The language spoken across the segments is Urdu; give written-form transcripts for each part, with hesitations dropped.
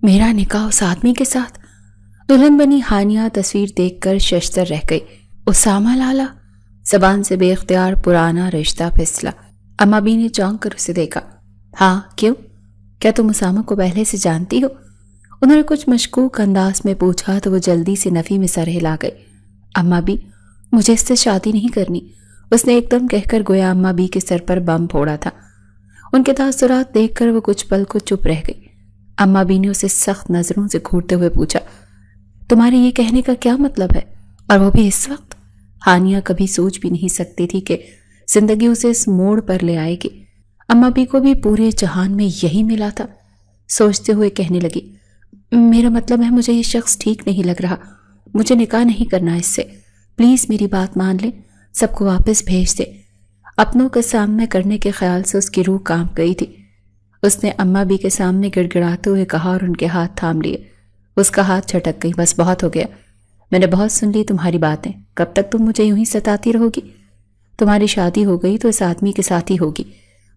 میرا نکاح اس آدمی کے ساتھ؟ دلہن بنی ہانیہ تصویر دیکھ کر ششدر رہ گئی۔ اسامہ لالا؟ زبان سے بے اختیار پرانا رشتہ پھسلا۔ اما بی نے چونک کر اسے دیکھا۔ ہاں، کیوں؟ کیا تم اسامہ کو پہلے سے جانتی ہو؟ انہوں نے کچھ مشکوک انداز میں پوچھا تو وہ جلدی سے نفی میں سر ہلا گئی۔ اما بی، مجھے اس سے شادی نہیں کرنی، اس نے ایک دم کہہ کر گویا اما بی کے سر پر بم پھوڑا تھا۔ ان کے تاثرات دیکھ کر وہ کچھ پل کو چپ رہ گئی۔ اما بی نے اسے سخت نظروں سے گھورتے ہوئے پوچھا، تمہارے یہ کہنے کا کیا مطلب ہے، اور وہ بھی اس وقت؟ ہانیہ کبھی سوچ بھی نہیں سکتی تھی کہ زندگی اسے اس موڑ پر لے آئے گی۔ اما بی کو بھی پورے جہان میں یہی ملا تھا۔ سوچتے ہوئے کہنے لگی، میرا مطلب ہے مجھے یہ شخص ٹھیک نہیں لگ رہا، مجھے نکاح نہیں کرنا اس سے، پلیز میری بات مان لیں، سب کو واپس بھیج دے۔ اپنوں کا سامنا کرنے کے خیال سے اس کی روح کانپ گئی تھی۔ اس نے اما بی کے سامنے گڑ گڑاتے ہوئے کہا اور ان کے ہاتھ تھام لیے۔ اس کا ہاتھ جھٹک گئی، بس بہت ہو گیا، میں نے بہت سن لی تمہاری باتیں، کب تک تم مجھے یوں ہی ستاتی رہو گی؟ تمہاری شادی ہو گئی تو اس آدمی کے ساتھ ہی ہوگی۔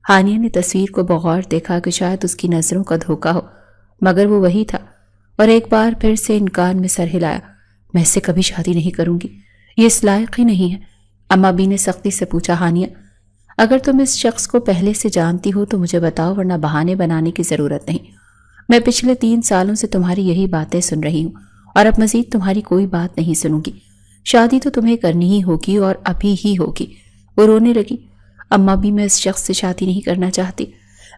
ہانیہ نے تصویر کو بغور دیکھا کہ شاید اس کی نظروں کا دھوکہ ہو، مگر وہ وہی تھا، اور ایک بار پھر سے انکار میں سر ہلایا۔ میں اس سے کبھی شادی نہیں کروں گی، یہ اس لائق ہی نہیں ہے۔ اما بی نے سختی سے پوچھا، ہانیہ، اگر تم اس شخص کو پہلے سے جانتی ہو تو مجھے بتاؤ، ورنہ بہانے بنانے کی ضرورت نہیں۔ میں پچھلے 3 سالوں سے تمہاری یہی باتیں سن رہی ہوں، اور اب مزید تمہاری کوئی بات نہیں سنوں گی۔ شادی تو تمہیں کرنی ہی ہوگی، اور ابھی ہی ہوگی۔ وہ رونے لگی۔ اما بھی، میں اس شخص سے شادی نہیں کرنا چاہتی،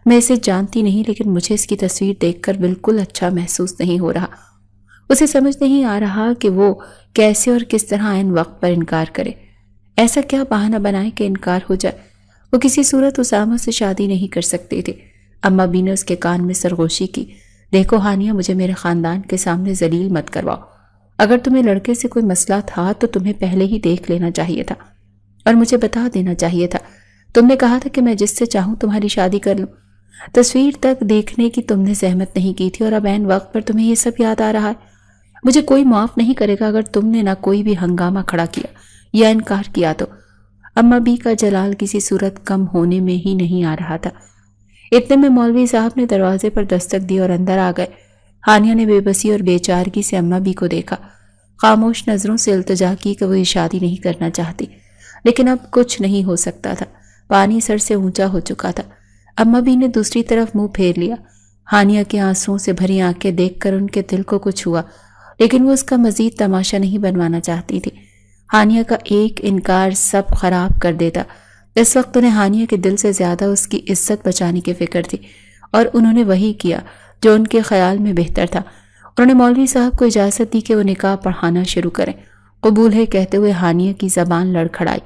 میں اسے جانتی نہیں، لیکن مجھے اس کی تصویر دیکھ کر بالکل اچھا محسوس نہیں ہو رہا۔ اسے سمجھ نہیں آ رہا کہ وہ کیسے اور کس طرح عین وقت پر انکار کرے۔ ایسا کیا بہانہ بنائے کہ انکار ہو جائے؟ وہ کسی صورت اسامہ سے شادی نہیں کر سکتی تھی۔ اما بی نے اس کے کان میں سرگوشی کی، دیکھو ہانیہ، مجھے میرے خاندان کے سامنے ذلیل مت کرواؤ۔ اگر تمہیں لڑکے سے کوئی مسئلہ تھا تو تمہیں پہلے ہی دیکھ لینا چاہیے تھا، اور مجھے بتا دینا چاہیے تھا۔ تم نے کہا تھا کہ میں جس سے چاہوں تمہاری شادی کر لوں۔ تصویر تک دیکھنے کی تم نے زحمت نہیں کی تھی، اور اب عین وقت پر تمہیں یہ سب یاد آ رہا ہے۔ مجھے کوئی معاف نہیں کرے گا اگر تم نے نہ کوئی بھی ہنگامہ کھڑا کیا یا انکار کیا تو۔ اما بی کا جلال کسی صورت کم ہونے میں ہی نہیں آ رہا تھا۔ اتنے میں مولوی صاحب نے دروازے پر دستک دی اور اندر آ گئے۔ ہانیہ نے بے بسی اور بے چارگی سے اما بی کو دیکھا، خاموش نظروں سے التجا کی کہ وہ یہ شادی نہیں کرنا چاہتی، لیکن اب کچھ نہیں ہو سکتا تھا، پانی سر سے اونچا ہو چکا تھا۔ اما بی نے دوسری طرف منہ پھیر لیا۔ ہانیہ کے آنسوؤں سے بھری آنکھیں دیکھ کر ان کے دل کو کچھ ہوا، لیکن وہ اس کا مزید تماشا نہیں بنوانا چاہتی تھی۔ ہانیہ کا ایک انکار سب خراب کر دیتا۔ اس وقت انہیں ہانیہ کے دل سے زیادہ اس کی عزت بچانے کی فکر تھی، اور انہوں نے وہی کیا جو ان کے خیال میں بہتر تھا۔ انہوں نے مولوی صاحب کو اجازت دی کہ وہ نکاح پڑھانا شروع کریں۔ قبول ہے کہتے ہوئے ہانیہ کی زبان لڑکھڑائی،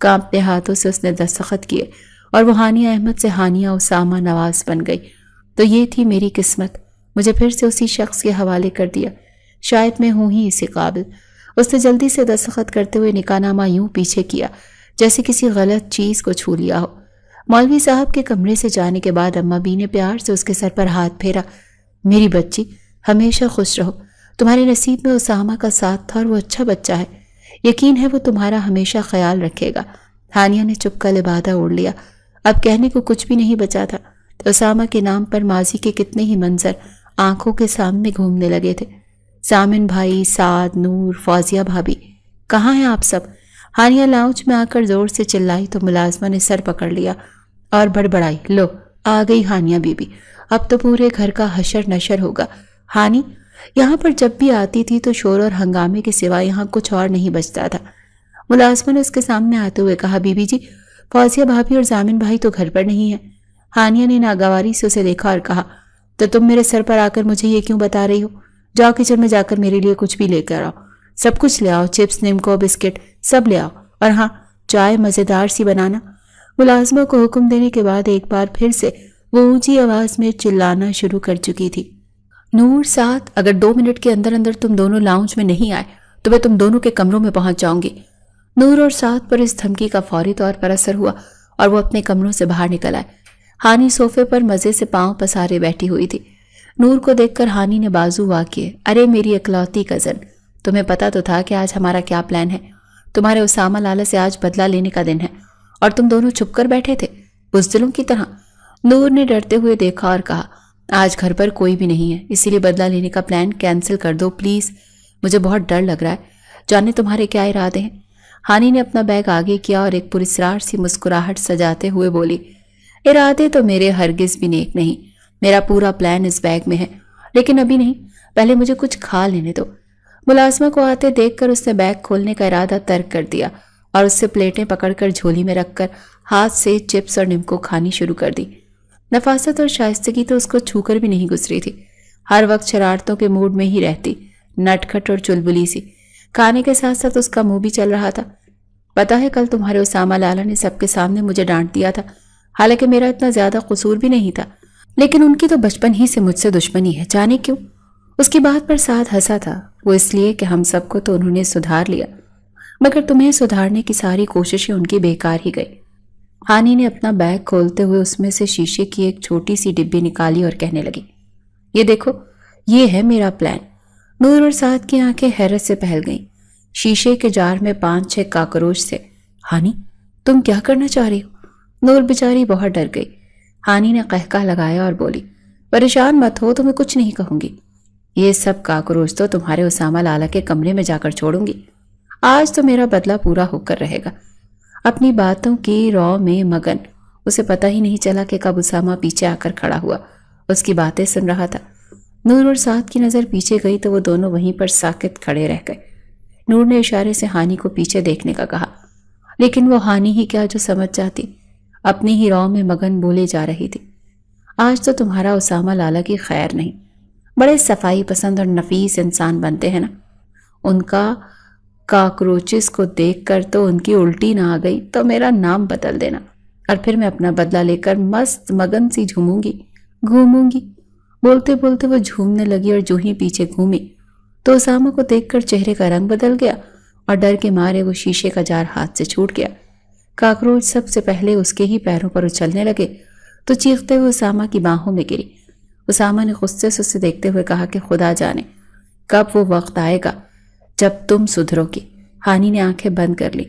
کانپتے ہاتھوں سے اس نے دستخط کیے، اور وہ ہانیہ احمد سے ہانیہ اسامہ نواز بن گئی۔ تو یہ تھی میری قسمت، مجھے پھر سے اسی شخص کے حوالے کر دیا، شاید میں ہوں ہی اسی قابل۔ اس نے جلدی سے دستخط کرتے ہوئے نکاح نامہ یوں پیچھے کیا جیسے کسی غلط چیز کو چھو لیا ہو۔ مولوی صاحب کے کمرے سے جانے کے بعد اما بی نے پیار سے اس کے سر پر ہاتھ پھیرا۔ میری بچی، ہمیشہ خوش رہو، تمہارے نصیب میں اسامہ کا ساتھ تھا اور وہ اچھا بچہ ہے، یقین ہے وہ تمہارا ہمیشہ خیال رکھے گا۔ ہانیہ نے چپ کا لبادہ اوڑھ لیا۔ اب کہنے کو کچھ بھی نہیں بچا تھا۔ اسامہ کے نام پر ماضی کے کتنے ہی منظر آنکھوں کے سامنے گھومنے لگے تھے۔ سامن بھائی، سعد، نور، فوزیہ بھابی، کہاں ہیں آپ سب؟ ہانیہ لاؤنج میں آ کر زور سے چلائی تو ملازمہ نے سر پکڑ لیا اور بڑبڑائی، لو آ گئی ہانیہ بی بی، اب تو پورے گھر کا حشر نشر ہوگا۔ ہانی یہاں پر جب بھی آتی تھی تو شور اور ہنگامے کے سوا یہاں کچھ اور نہیں بچتا تھا۔ ملازمہ نے اس کے سامنے آتے ہوئے کہا، بی بی جی، فوزیہ بھابی اور زامن بھائی تو گھر پر نہیں ہیں۔ ہانیہ نے ناگواری سے اسے دیکھا اور کہا، تو تم میرے سر پر آ کر مجھے یہ کیوں بتا رہی ہو؟ جاؤ کچن میں جا کر میرے لیے کچھ بھی لے کر آؤ، سب کچھ لے آؤ، چپس، نمکو، بسکٹ سب لے آؤ، اور ہاں چائے مزیدار سی بنانا۔ ملازمہ کو حکم دینے کے بعد ایک بار پھر سے وہ اونچی آواز میں چلانا شروع کر چکی تھی، نور، سعد، اگر 2 منٹ کے اندر اندر تم دونوں لاؤنج میں نہیں آئے تو میں تم دونوں کے کمروں میں پہنچ جاؤں گی۔ نور اور سعد پر اس دھمکی کا فوری طور پر اثر ہوا اور وہ اپنے کمروں سے باہر نکل آئے۔ ہانی صوفے پر مزے سے پاؤں پسارے بیٹھی ہوئی تھی۔ نور کو دیکھ کر ہانی نے بازو وا کیے، ارے میری اکلوتی کزن، تمہیں پتا تو تھا کہ آج ہمارا کیا پلان ہے؟ تمہارے اسامہ لالا سے آج بدلہ لینے کا دن ہے، اور تم دونوں چھپ کر بیٹھے تھے بزدلوں کی طرح۔ نور نے ڈرتے ہوئے دیکھا اور کہا، آج گھر پر کوئی بھی نہیں ہے، اسی لیے بدلہ لینے کا پلان کینسل کر دو پلیز، مجھے بہت ڈر لگ رہا ہے، جانے تمہارے کیا ارادے ہیں۔ ہانی نے اپنا بیگ آگے کیا اور ایک پراسرار سی مسکراہٹ سجاتے ہوئے بولی، ارادے تو میرے ہرگز بھی نیک نہیں، میرا پورا پلان اس بیگ میں ہے، لیکن ابھی نہیں، پہلے مجھے کچھ کھا لینے دو۔ ملازمہ کو آتے دیکھ کر اس نے بیگ کھولنے کا ارادہ ترک کر دیا اور اس سے پلیٹیں پکڑ کر جھولی میں رکھ کر ہاتھ سے چپس اور نمکو کھانی شروع کر دی۔ نفاست اور شائستگی تو اس کو چھو کر بھی نہیں گزری تھی، ہر وقت شرارتوں کے موڈ میں ہی رہتی، نٹ کھٹ اور چلبلی سی۔ کھانے کے ساتھ ساتھ اس کا منہ بھی چل رہا تھا۔ پتا ہے کل تمہارے اسامہ لالا نے سب کے سامنے مجھے ڈانٹ دیا تھا، حالانکہ میرا اتنا زیادہ قصور بھی نہیں تھا، لیکن ان کی تو بچپن ہی سے مجھ سے دشمنی ہے، جانے کیوں؟ اس کی بات پر ساتھ ہنسا تھا، وہ اس لیے کہ ہم سب کو تو انہوں نے سدھار لیا، مگر تمہیں سدھارنے کی ساری کوششیں ان کی بیکار ہی گئی۔ ہانی نے اپنا بیگ کھولتے ہوئے اس میں سے شیشے کی ایک چھوٹی سی ڈبی نکالی اور کہنے لگی، یہ دیکھو، یہ ہے میرا پلان۔ نور اور سعد کی آنکھیں حیرت سے پھیل گئیں۔ شیشے کے جار میں 5-6 کاکروچ تھے۔ ہانی، تم کیا کرنا چاہ رہی ہو؟ نور بیچاری بہت ڈر گئی۔ ہانی نے قہقہ لگایا اور بولی، پریشان مت ہو، تمہیں کچھ نہیں کہوں گی، یہ سب کاکروچ تو تمہارے اسامہ لالا کے کمرے میں جا کر چھوڑوں گی، آج تو میرا بدلہ پورا ہو کر رہے گا۔ اپنی باتوں کی رو میں مگن، اسے پتہ ہی نہیں چلا کہ کب اسامہ پیچھے آ کر کھڑا ہوا، اس کی باتیں سن رہا تھا۔ نور اور سعد کی نظر پیچھے گئی تو وہ دونوں وہیں پر ساکت کھڑے رہ گئے۔ نور نے اشارے سے ہانی کو پیچھے دیکھنے کا کہا، لیکن وہ ہانی ہی کیا جو سمجھ جاتی، اپنی ہی رو میں مگن بولے جا رہی تھی، آج تو تمہارا اسامہ لالا کی خیر نہیں، بڑے صفائی پسند اور نفیس انسان بنتے ہیں نا، ان کا کاکروچز کو دیکھ کر تو ان کی الٹی نہ آ گئی تو میرا نام بدل دینا، اور پھر میں اپنا بدلہ لے کر مست مگن سی گھوموں گی۔ بولتے بولتے وہ جھومنے لگی اور جو ہی پیچھے گھومی تو اسامہ کو دیکھ کر چہرے کا رنگ بدل گیا اور ڈر کے مارے وہ شیشے کا جار ہاتھ سے چھوٹ گیا۔ کاکروچ سب سے پہلے اس کے ہی پیروں پر اچھلنے لگے تو چیختے ہوئے اسامہ کی باہوں میں گری۔ اسامہ نے غصے سے اسے دیکھتے ہوئے کہا کہ خدا جانے کب وہ وقت آئے گا جب تم سدھرو گی۔ ہانی نے آنکھیں بند کر لی،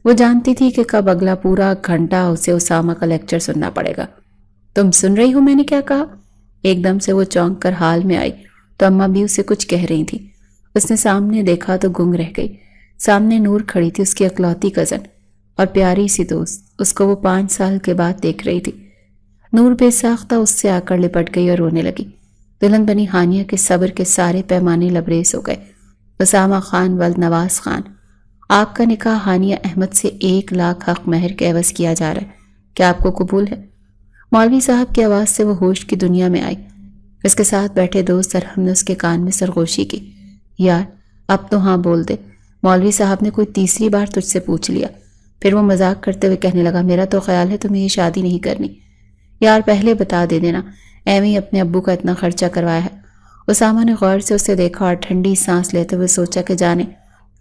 وہ جانتی تھی کہ کب اگلا پورا گھنٹہ اسے اسامہ کا لیکچر سننا پڑے گا۔ تم سن رہی ہو میں نے کیا کہا؟ ایک دم سے وہ چونک کر حال میں آئی تو اماں بھی اسے کچھ کہہ رہی تھی۔ اس نے سامنے دیکھا تو گنگ رہ گئی۔ سامنے نور کھڑی تھی، اس کی اکلوتی کزن اور پیاری سی دوست، اس کو وہ 5 سال کے بعد دیکھ رہی تھی۔ نور بے ساختہ اس سے آ کر لپٹ گئی اور رونے لگی۔ دلہن بنی ہانیہ کے صبر کے سارے پیمانے لبریز ہو گئے۔ اسامہ خان ولد نواز خان، آپ کا نکاح ہانیہ احمد سے 1 لاکھ حق مہر کے عوض کیا جا رہا ہے، کیا آپ کو قبول ہے؟ مولوی صاحب کی آواز سے وہ ہوش کی دنیا میں آئی۔ اس کے ساتھ بیٹھے دوست ارحم نے اس کے کان میں سرگوشی کی، یار اب تو ہاں بول دے، مولوی صاحب نے کوئی تیسری بار تجھ سے پوچھ لیا۔ پھر وہ مذاق کرتے ہوئے کہنے لگا، میرا تو خیال ہے تمہیں یہ شادی نہیں کرنی، یار پہلے بتا دے دینا، ایویں ہی اپنے ابو کا اتنا خرچہ کروایا ہے۔ اسامہ نے غور سے اسے دیکھا اور ٹھنڈی سانس لیتے ہوئے سوچا کہ جانے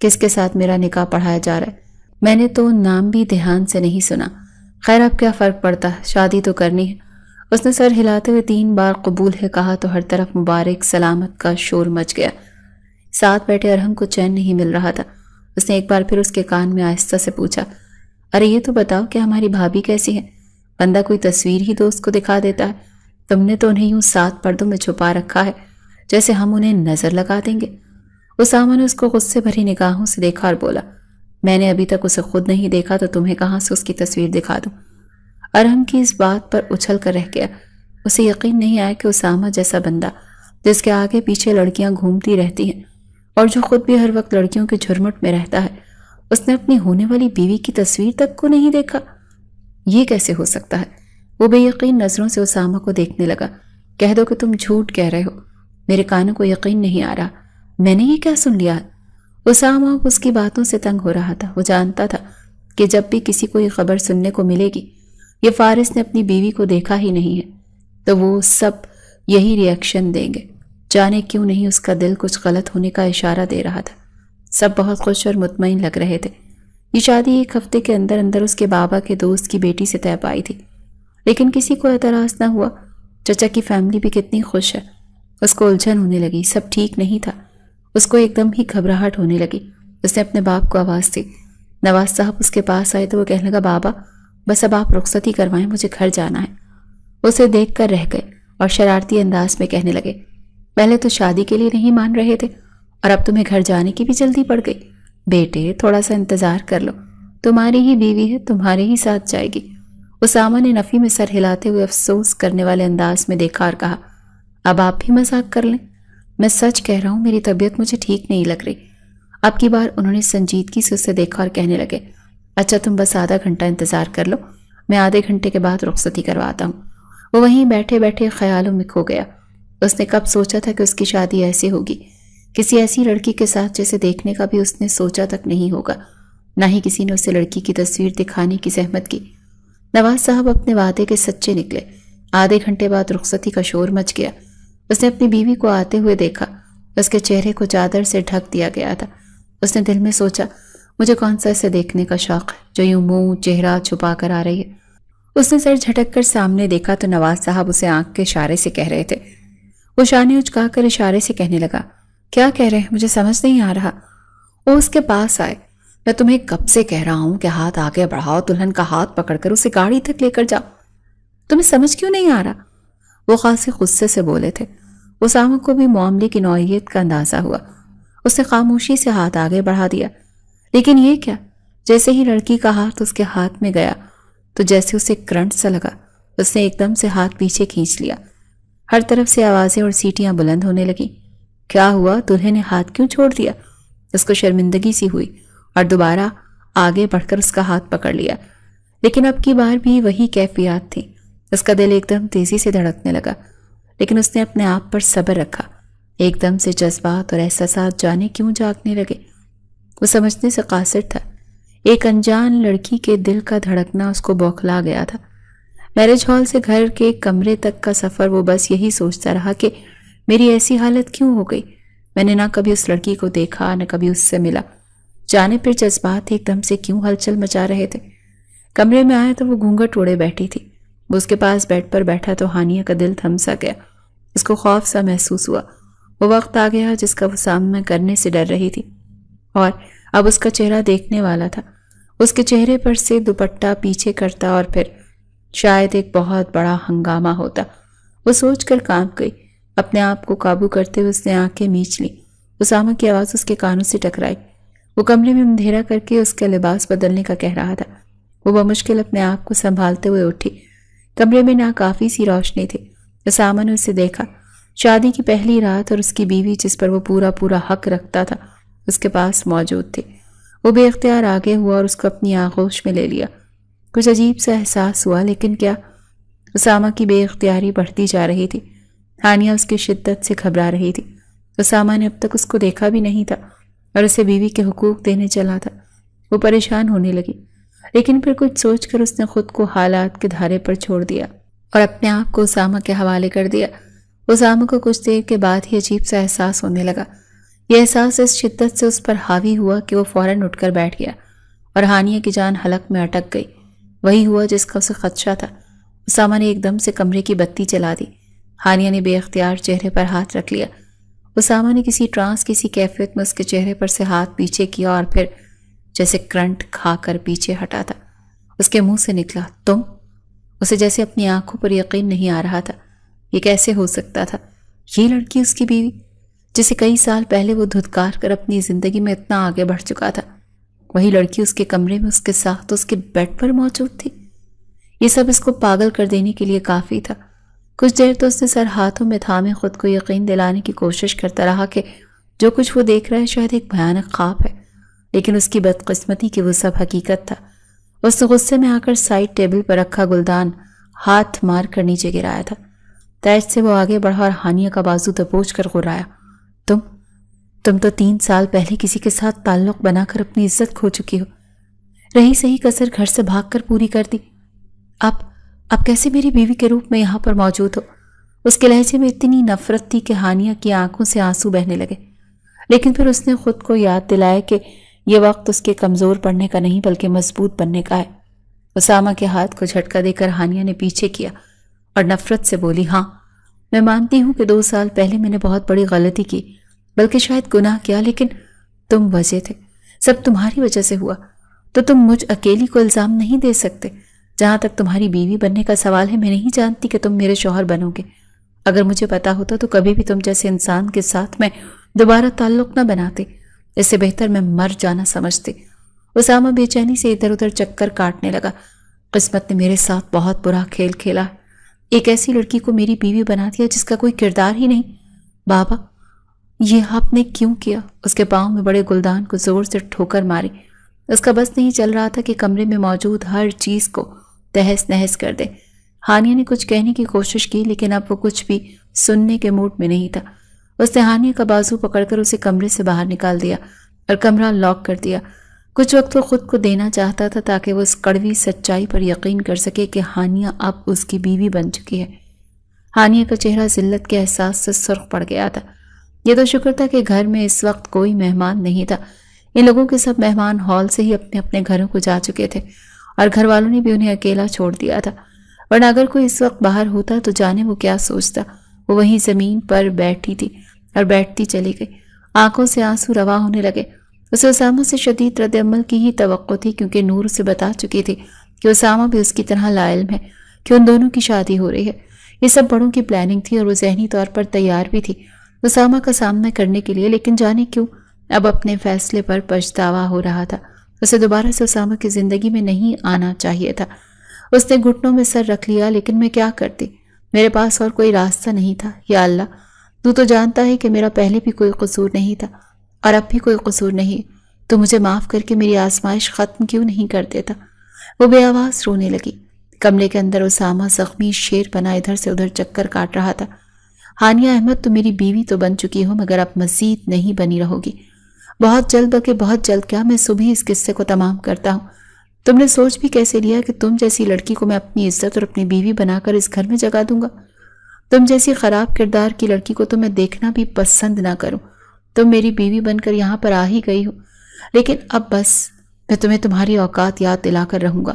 کس کے ساتھ میرا نکاح پڑھایا جا رہا ہے، میں نے تو نام بھی دھیان سے نہیں سنا، خیر اب کیا فرق پڑتا، شادی تو کرنی ہے۔ اس نے سر ہلاتے ہوئے 3 بار قبول ہے کہا تو ہر طرف مبارک سلامت کا شور مچ گیا۔ ساتھ بیٹھے ارحم کو چین نہیں مل رہا تھا۔ اس نے ایک بار پھر اس کے کان میں آہستہ سے پوچھا، ارے یہ تو بتاؤ کہ ہماری بھابھی کیسی ہے؟ بندہ کوئی تصویر ہی دوست کو دکھا دیتا ہے، تم نے تو انہیں یوں 7 پردوں میں چھپا رکھا ہے جیسے ہم انہیں نظر لگا دیں گے۔ اسامہ نے اس کو غصے بھری نگاہوں سے دیکھا اور بولا، میں نے ابھی تک اسے خود نہیں دیکھا تو تمہیں کہاں سے اس کی تصویر دکھا دوں؟ ارحم کی اس بات پر اچھل کر رہ گیا۔ اسے یقین نہیں آیا کہ اسامہ جیسا بندہ جس کے آگے پیچھے لڑکیاں گھومتی رہتی ہیں اور جو خود بھی ہر وقت لڑکیوں کے جھرمٹ میں رہتا ہے، اس نے اپنی ہونے والی بیوی کی تصویر تک کو نہیں دیکھا۔ یہ کیسے ہو سکتا ہے؟ وہ بے یقین نظروں سے اسامہ کو دیکھنے لگا۔ کہہ دو کہ تم جھوٹ کہہ رہے ہو، میرے کانوں کو یقین نہیں آ رہا، میں نے یہ کیا سن لیا؟ اسامہ اس کی باتوں سے تنگ ہو رہا تھا۔ وہ جانتا تھا کہ جب بھی کسی کو یہ خبر سننے کو ملے گی یہ فارس نے اپنی بیوی کو دیکھا ہی نہیں ہے تو وہ سب یہی ری ایکشن دیں گے۔ جانے کیوں نہیں اس کا دل کچھ غلط ہونے کا اشارہ دے رہا تھا۔ سب بہت خوش اور مطمئن لگ رہے تھے۔ یہ شادی 1 ہفتے کے اندر اندر اس کے بابا کے دوست کی بیٹی سے طے پائی تھی، لیکن کسی کو اعتراض نہ ہوا۔ چچا کی فیملی بھی کتنی خوش ہے۔ اس کو الجھن ہونے لگی، سب ٹھیک نہیں تھا۔ اس کو ایک دم ہی گھبراہٹ ہونے لگی۔ اس نے اپنے باپ کو آواز دی۔ نواز صاحب اس کے پاس آئے تو وہ کہنے لگا، بابا بس اب آپ رخصتی کروائیں، مجھے گھر جانا ہے۔ اسے دیکھ کر رہ گئے۔ اور شرارتی انداز میں کہنے لگے، پہلے تو شادی کے لیے نہیں مان رہے تھے اور اب تمہیں گھر جانے کی بھی جلدی پڑ گئی۔ بیٹے تھوڑا سا انتظار کر لو، تمہاری ہی بیوی ہے، تمہارے ہی ساتھ جائے گی۔ اسامہ نے نفی میں سر ہلاتے ہوئے افسوس کرنے والے انداز میں دیکھا اور کہا، اب آپ بھی مذاق کر لیں، میں سچ کہہ رہا ہوں، میری طبیعت مجھے ٹھیک نہیں لگ رہی۔ اب کی بار انہوں نے سنجیدگی سے اسے دیکھا اور کہنے لگے، اچھا تم بس آدھا گھنٹہ انتظار کر لو، میں آدھے گھنٹے کے بعد رخصتی کرواتا ہوں۔ وہ وہیں بیٹھے بیٹھے خیالوں میں کھو گیا۔ اس نے کب سوچا تھا کہ اس کی شادی ایسے ہوگی، کسی ایسی لڑکی کے ساتھ جسے دیکھنے کا بھی اس نے سوچا تک نہیں ہوگا، نہ ہی کسی نے اسے لڑکی کی تصویر دکھانے کی زحمت کی۔ نواز صاحب اپنے وعدے کے سچے نکلے۔ آدھے گھنٹے بعد رخصتی کا شور مچ گیا۔ اس نے اپنی بیوی کو آتے ہوئے دیکھا، اس کے چہرے کو چادر سے ڈھک دیا گیا تھا۔ اس نے دل میں سوچا، مجھے کون سا اسے دیکھنے کا شوق ہے جو یوں منہ چہرہ چھپا کر آ رہی ہے۔ اس نے سر جھٹک کر سامنے دیکھا تو نواز صاحب اسے آنکھ کے اشارے سے کہہ رہے تھے۔ وہ شانے اچکا کر اشارے سے کہنے لگا، کیا کہہ رہے ہیں، مجھے سمجھ نہیں آ رہا۔ وہ اس کے پاس آئے، میں تمہیں کب سے کہہ رہا ہوں کہ ہاتھ آگے بڑھاؤ، دلہن کا ہاتھ پکڑ کر اسے گاڑی تک لے کر جاؤ، تمہیں سمجھ کیوں نہیں آ رہا؟ وہ خاصے غصے سے بولے تھے۔ اسامہ کو بھی معاملے کی نوعیت کا اندازہ ہوا۔ اس نے خاموشی سے ہاتھ آگے بڑھا دیا، لیکن یہ کیا، جیسے ہی لڑکی کا ہاتھ اس کے ہاتھ میں گیا تو جیسے اسے کرنٹ سا لگا، اس نے ایک دم سے ہاتھ پیچھے کھینچ لیا۔ ہر طرف سے آوازیں اور سیٹیاں بلند ہونے لگیں۔ کیا ہوا، دلہے نے ہاتھ کیوں چھوڑ دیا؟ اس کو شرمندگی سی ہوئی اور دوبارہ آگے بڑھ کر اس کا ہاتھ پکڑ لیا، لیکن اب کی بار بھی وہی کیفیات تھی۔ اس کا دل ایک دم تیزی سے دھڑکنے لگا، لیکن اس نے اپنے آپ پر صبر رکھا۔ ایک دم سے جذبات اور احساسات جانے کیوں جاگنے لگے۔ وہ سمجھنے سے قاصر تھا، ایک انجان لڑکی کے دل کا دھڑکنا اس کو بوکھلا گیا تھا۔ میرج ہال سے گھر کے کمرے تک کا سفر وہ بس یہی سوچتا رہا کہ میری ایسی حالت کیوں ہو گئی، میں نے نہ کبھی اس لڑکی کو دیکھا نہ کبھی اس سے ملا، جانے پر جذبات ایک دم سے کیوں ہلچل مچا رہے تھے۔ کمرے میں آیا تو وہ گھونگھٹ اوڑے بیٹھی تھی۔ وہ اس کے پاس بیڈ پر بیٹھا تو ہانیہ کا دل تھم سا گیا، اس کو خوف سا محسوس ہوا۔ وہ وقت آ گیا جس کا وہ سامنا کرنے سے ڈر رہی تھی، اور اب اس کا چہرہ دیکھنے والا تھا۔ اس کے چہرے پر سے دوپٹہ پیچھے کرتا اور پھر شاید ایک بہت بڑا ہنگامہ ہوتا۔ وہ سوچ کر کانپ گئی۔ اپنے آپ کو قابو کرتے ہوئے اس نے آنکھیں میچ لی۔ اسامہ کی آواز اس کے کانوں سے ٹکرائی۔ وہ کمرے میں اندھیرا کر کے اس کا لباس بدلنے کا کہہ رہا تھا۔ وہ بمشکل اپنے آپ کو سنبھالتے ہوئے اٹھی۔ کمرے میں ناکافی سی روشنی تھی۔ اسامہ نے اسے دیکھا۔ شادی کی پہلی رات اور اس کی بیوی جس پر وہ پورا حق رکھتا تھا اس کے پاس موجود تھی۔ وہ بے اختیار آگے ہوا اور اس کو اپنی آغوش میں لے لیا۔ کچھ عجیب سا احساس ہوا، لیکن کیا؟ اسامہ کی بے اختیاری بڑھتی جا رہی تھی۔ ہانیہ اس کی شدت سے گھبرا رہی تھی۔ اسامہ نے اب تک اس کو دیکھا بھی نہیں تھا اور اسے بیوی کے حقوق دینے چلا تھا۔ وہ پریشان ہونے لگی، لیکن پھر کچھ سوچ کر اس نے خود کو حالات کے دھارے پر چھوڑ دیا اور اپنے آپ کو اسامہ کے حوالے کر دیا۔ اسامہ کو کچھ دیر کے بعد ہی عجیب سا احساس ہونے لگا۔ یہ احساس اس شدت سے اس پر حاوی ہوا کہ وہ فوراً اٹھ کر بیٹھ گیا اور ہانیہ کی جان حلق میں اٹک گئی۔ وہی ہوا جس کا اسے خدشہ تھا۔ اسامہ نے ایک دم سے کمرے کی بتی چلا دی۔ ہانیہ نے بے اختیار چہرے پر ہاتھ رکھ لیا۔ اسامہ نے کسی ٹرانس کسی کیفیت میں اس کے چہرے پر سے ہاتھ پیچھے کیا اور پھر جیسے کرنٹ کھا کر پیچھے ہٹا تھا، اس کے منہ سے نکلا، تم؟ اسے جیسے اپنی آنکھوں پر یقین نہیں آ رہا تھا۔ یہ کیسے ہو سکتا تھا؟ یہ لڑکی اس کی بیوی جسے کئی سال پہلے وہ دھتکار کر اپنی زندگی میں اتنا آگے بڑھ چکا تھا، وہی لڑکی اس کے کمرے میں اس کے ساتھ اس کے بیڈ پر موجود تھی۔ یہ سب اس کو پاگل کر دینے کے لیے کافی تھا۔ کچھ دیر تو اس نے سر ہاتھوں میں تھامے خود کو یقین دلانے کی کوشش کرتا رہا کہ جو کچھ وہ دیکھ رہا ہے شاید ایک بھیانک خواب ہے، لیکن اس کی بدقسمتی کہ وہ سب حقیقت تھا۔ اس نے غصے میں آ کر سائڈ ٹیبل پر رکھا گلدان ہاتھ مار کر نیچے گرایا تھا۔ تیز سے وہ آگے بڑھا اور ہانیہ کا بازو دبوچ کر غرایا، تم تو 3 سال پہلے کسی کے ساتھ تعلق بنا کر اپنی عزت کھو چکی ہو، رہی صحیح کسر گھر سے بھاگ کر پوری کر دی۔ اب کیسے میری بیوی کے روپ میں یہاں پر موجود ہو؟ اس کے لہجے میں اتنی نفرت تھی کہ ہانیہ کی آنکھوں سے آنسو بہنے لگے، لیکن پھر اس نے خود کو یاد دلایا کہ یہ وقت اس کے کمزور پڑنے کا نہیں بلکہ مضبوط بننے کا ہے۔ اسامہ کے ہاتھ کو جھٹکا دے کر ہانیہ نے پیچھے کیا اور نفرت سے بولی، ہاں میں مانتی ہوں کہ 2 سال پہلے میں نے بہت بڑی غلطی کی، بلکہ شاید گناہ کیا، لیکن تم وجہ تھے، سب تمہاری وجہ سے ہوا، تو تم مجھ اکیلی کو الزام نہیں دے سکتے۔ جہاں تک تمہاری بیوی بننے کا سوال ہے، میں نہیں جانتی کہ تم میرے شوہر بنو گے، اگر مجھے پتا ہوتا تو کبھی بھی تم جیسے انسان کے ساتھ میں دوبارہ تعلق نہ بناتے، اس سے بہتر میں مر جانا سمجھتے۔ اسامہ بے چینی سے ادھر ادھر چکر کاٹنے لگا۔ قسمت نے میرے ساتھ بہت برا کھیل کھیلا، ایک ایسی لڑکی کو میری بیوی بنا دیا جس کا کوئی کردار ہی نہیں۔ بابا، یہ آپ نے کیوں کیا؟ اس کے پاؤں میں بڑے گلدان کو زور سے ٹھوکر ماری۔ اس کا بس نہیں چل رہا تھا کہ کمرے میں موجود ہر چیز کو تہس نہس کر دے۔ ہانیہ نے کچھ کہنے کی کوشش کی لیکن اب وہ کچھ بھی سننے کے موڈ میں نہیں تھا۔ اس نے ہانیہ کا بازو پکڑ کر اسے کمرے سے باہر نکال دیا اور کمرہ لاک کر دیا۔ کچھ وقت وہ خود کو دینا چاہتا تھا تاکہ وہ اس کڑوی سچائی پر یقین کر سکے کہ ہانیہ اب اس کی بیوی بن چکی ہے۔ ہانیہ کا چہرہ ذلت کے احساس سے سرخ پڑ گیا تھا۔ یہ تو شکر تھا کہ گھر میں اس وقت کوئی مہمان نہیں تھا۔ ان لوگوں کے سب مہمان ہال سے ہی اپنے اپنے گھروں کو جا چکے تھے اور گھر والوں نے بھی انہیں اکیلا چھوڑ دیا تھا، ورنہ اگر کوئی اس وقت باہر ہوتا تو جانے وہ کیا سوچتا۔ وہ وہیں زمین پر بیٹھی تھی اور بیٹھتی چلی گئی، آنکھوں سے آنسو روا ہونے لگے۔ اسے اسامہ سے شدید رد عمل کی ہی توقع تھی، کیونکہ نور اسے بتا چکی تھی کہ اسامہ بھی اس کی طرح لاعلم ہے کہ ان دونوں کی شادی ہو رہی ہے۔ یہ سب بڑوں کی پلاننگ تھی اور وہ ذہنی طور پر تیار بھی تھی اسامہ کا سامنا کرنے کے لیے، لیکن جانے کیوں اب اپنے فیصلے پر پچھتاوا ہو رہا تھا۔ اسے دوبارہ سے اسامہ کی زندگی میں نہیں آنا چاہیے تھا۔ اس نے گھٹنوں میں سر رکھ لیا، لیکن میں کیا کرتی؟ میرے پاس اور کوئی راستہ نہیں تھا۔ یا اللہ، تو جانتا ہے کہ میرا پہلے بھی کوئی قصور نہیں تھا اور اب بھی کوئی قصور نہیں، تو مجھے معاف کر کے میری آزمائش ختم کیوں نہیں کر دیتا؟ وہ بے آواز رونے لگی۔ کمرے کے اندر اسامہ زخمی شیر بنا ادھر سے ادھر چکر کاٹ رہا تھا۔ ہانیہ احمد، تو میری بیوی تو بن چکی ہو، مگر اب مزید نہیں بنی رہو گی۔ بہت جلد، بلکہ بہت جلد کیا، میں صبح اس قصے کو تمام کرتا ہوں۔ تم نے سوچ بھی کیسے لیا کہ تم جیسی لڑکی کو میں اپنی عزت اور اپنی بیوی بنا کر اس گھر میں جگا دوں گا؟ تم جیسی خراب کردار کی لڑکی کو تو میں دیکھنا بھی پسند نہ کروں۔ تم میری بیوی بن کر یہاں پر آ ہی گئی ہو، لیکن اب بس، میں تمہیں تمہاری اوقات یاد دلا کر رہوں گا۔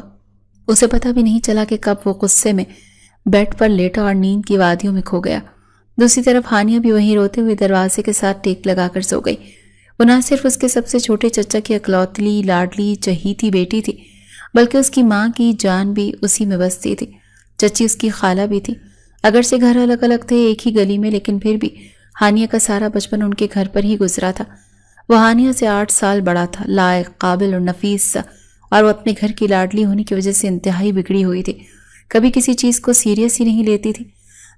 اسے پتہ بھی نہیں چلا کہ کب وہ غصے میں بیڈ پر لیٹا اور نیند کی وادیوں میں کھو گیا۔ دوسری طرف ہانیہ بھی وہیں روتے ہوئے دروازے کے ساتھ ٹیک لگا کر سو گئی۔ وہ نہ صرف اس کے سب سے چھوٹے چچا کی اکلوتی لاڈلی چہیتی بیٹی تھی، بلکہ اس کی ماں کی جان بھی اسی میں بستی تھی۔ چچی اس کی خالہ بھی تھی۔ اگرچہ گھر الگ الگ تھے ایک ہی گلی میں، لیکن پھر بھی ہانیہ کا سارا بچپن ان کے گھر پر ہی گزرا تھا۔ وہ ہانیہ سے 8 سال بڑا تھا، لائق، قابل اور نفیس سا، اور وہ اپنے گھر کی لاڈلی ہونے کی وجہ سے انتہائی بگڑی ہوئی تھی۔ کبھی کسی چیز کو سیریس ہی نہیں لیتی تھی۔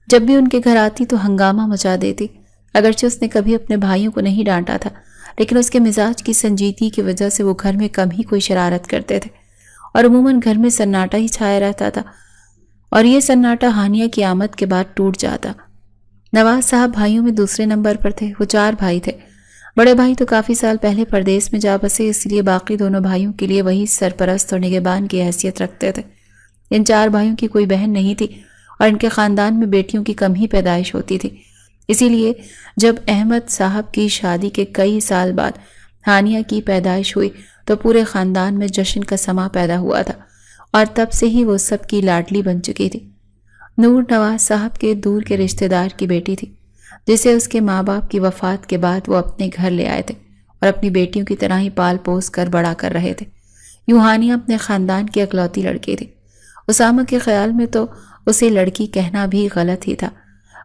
جب بھی ان کے گھر آتی تو ہنگامہ مچا دیتی۔ اگرچہ اس نے کبھی اپنے بھائیوں کو نہیں ڈانٹا تھا، لیکن اس کے مزاج کی سنجیدگی کی وجہ سے وہ گھر میں کم ہی کوئی شرارت کرتے تھے اور عموماً گھر میں سناٹا ہی چھایا رہتا تھا، اور یہ سناٹا ہانیہ کی آمد کے بعد ٹوٹ جاتا۔ نواز صاحب بھائیوں میں دوسرے نمبر پر تھے۔ وہ 4 بھائی تھے۔ بڑے بھائی تو کافی سال پہلے پردیس میں جا بسے، اس لیے باقی دونوں بھائیوں کے لیے وہی سرپرست اور نگہبان کی حیثیت رکھتے تھے۔ ان 4 بھائیوں کی کوئی بہن نہیں تھی اور ان کے خاندان میں بیٹیوں کی کم ہی پیدائش ہوتی تھی۔ اسی لیے جب احمد صاحب کی شادی کے کئی سال بعد ہانیہ کی پیدائش ہوئی تو پورے خاندان میں جشن کا سما پیدا ہوا تھا، اور تب سے ہی وہ سب کی لاڈلی بن چکی تھی۔ نور نواز صاحب کے دور کے رشتہ دار کی بیٹی تھی، جسے اس کے ماں باپ کی وفات کے بعد وہ اپنے گھر لے آئے تھے اور اپنی بیٹیوں کی طرح ہی پال پوس کر بڑا کر رہے تھے۔ یوں ہانیہ اپنے خاندان کی اکلوتی لڑکی تھی۔ اسامہ کے خیال میں تو اسے لڑکی کہنا بھی غلط ہی تھا،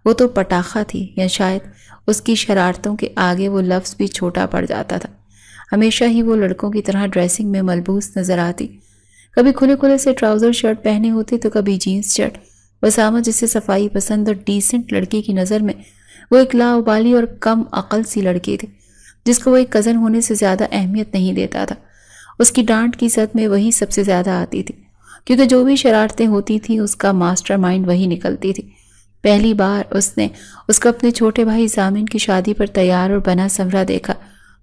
وہ تو پٹاخہ تھی، یا شاید اس کی شرارتوں کے آگے وہ لفظ بھی چھوٹا پڑ جاتا تھا۔ ہمیشہ ہی وہ لڑکوں کی طرح ڈریسنگ میں ملبوس نظر آتی، کبھی کھلے کھلے سے ٹراؤزر شرٹ پہنے ہوتے تو کبھی جینز شرٹ۔ اسامہ جسے صفائی پسند اور ڈیسنٹ لڑکی کی نظر میں وہ ایک لاابالی اور کم عقل سی لڑکی تھی، جس کو وہ ایک کزن ہونے سے زیادہ اہمیت نہیں دیتا تھا۔ اس کی ڈانٹ کی زد میں وہی سب سے زیادہ آتی تھی، کیونکہ جو بھی شرارتیں ہوتی تھیں اس کا ماسٹر مائنڈ وہی نکلتی تھی۔ پہلی بار اس نے اس کو اپنے چھوٹے بھائی ضامن کی شادی پر تیار اور بنا سنورا دیکھا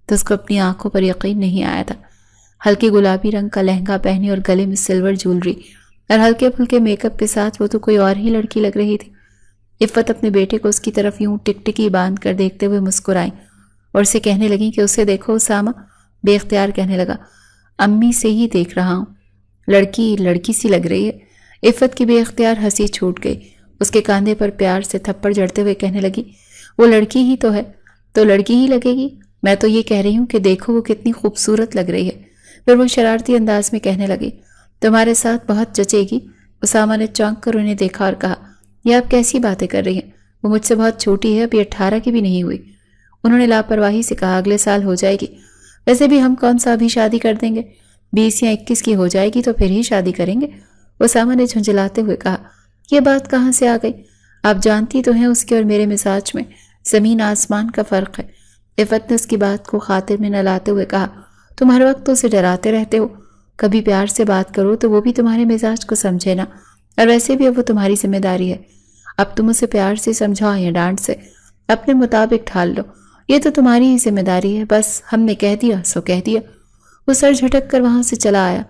تو اس کو اپنی آنکھوں پر یقین نہیں آیا تھا۔ ہلکے گلابی رنگ کا لہنگا پہنے اور گلے میں سلور جولری اور ہلکے پھلکے میک اپ کے ساتھ وہ تو کوئی اور ہی لڑکی لگ رہی تھی۔ عفت اپنے بیٹے کو اس کی طرف یوں ٹکٹکی باندھ کر دیکھتے ہوئے مسکرائیں اور اسے کہنے لگیں کہ اسے دیکھو اسامہ۔ بے اختیار کہنے لگا، امی سے ہی دیکھ رہا ہوں، لڑکی سی لگ رہی ہے۔ عفت کی بے اختیار ہنسی چھوٹ گئی، اس کے کاندھے پر پیار سے تھپڑ جڑتے ہوئے کہنے لگی، وہ لڑکی ہی تو ہے، تو لڑکی ہی لگے گی، میں تو یہ کہہ رہی ہوں کہ دیکھو وہ کتنی خوبصورت لگ رہی ہے۔ پھر وہ شرارتی انداز میں کہنے لگی، تمہارے ساتھ بہت جچے گی۔ اسامہ نے چونک کر انہیں دیکھا اور کہا، یہ آپ کیسی باتیں کر رہی ہیں؟ وہ مجھ سے بہت چھوٹی ہے، ابھی 18 کی بھی نہیں ہوئی۔ انہوں نے لاپرواہی سے کہا، اگلے سال ہو جائے گی، ویسے بھی ہم کون سا ابھی شادی کر دیں گے، 20 یا 21 کی ہو جائے گی تو پھر ہی شادی کریں گے۔ اسامہ نے جھنجھلاتے ہوئے کہا، یہ بات کہاں سے آ گئی؟ آپ جانتی تو ہیں اس کے اور میرے مزاج میں زمین آسمان کا فرق ہے۔ عفت نے اس کی بات کو خاطر میں نہ لاتے ہوئے کہا، تم ہر وقت تو اسے ڈراتے رہتے ہو، کبھی پیار سے بات کرو تو وہ بھی تمہارے مزاج کو سمجھے نا، اور ویسے بھی اب وہ تمہاری ذمہ داری ہے۔ اب تم اسے پیار سے سمجھاؤ یا ڈانٹ سے، اپنے مطابق ڈھال لو، یہ تو تمہاری ہی ذمہ داری ہے، بس ہم نے کہہ دیا سو کہہ دیا۔ وہ سر جھٹک کر وہاں سے چلا آیا،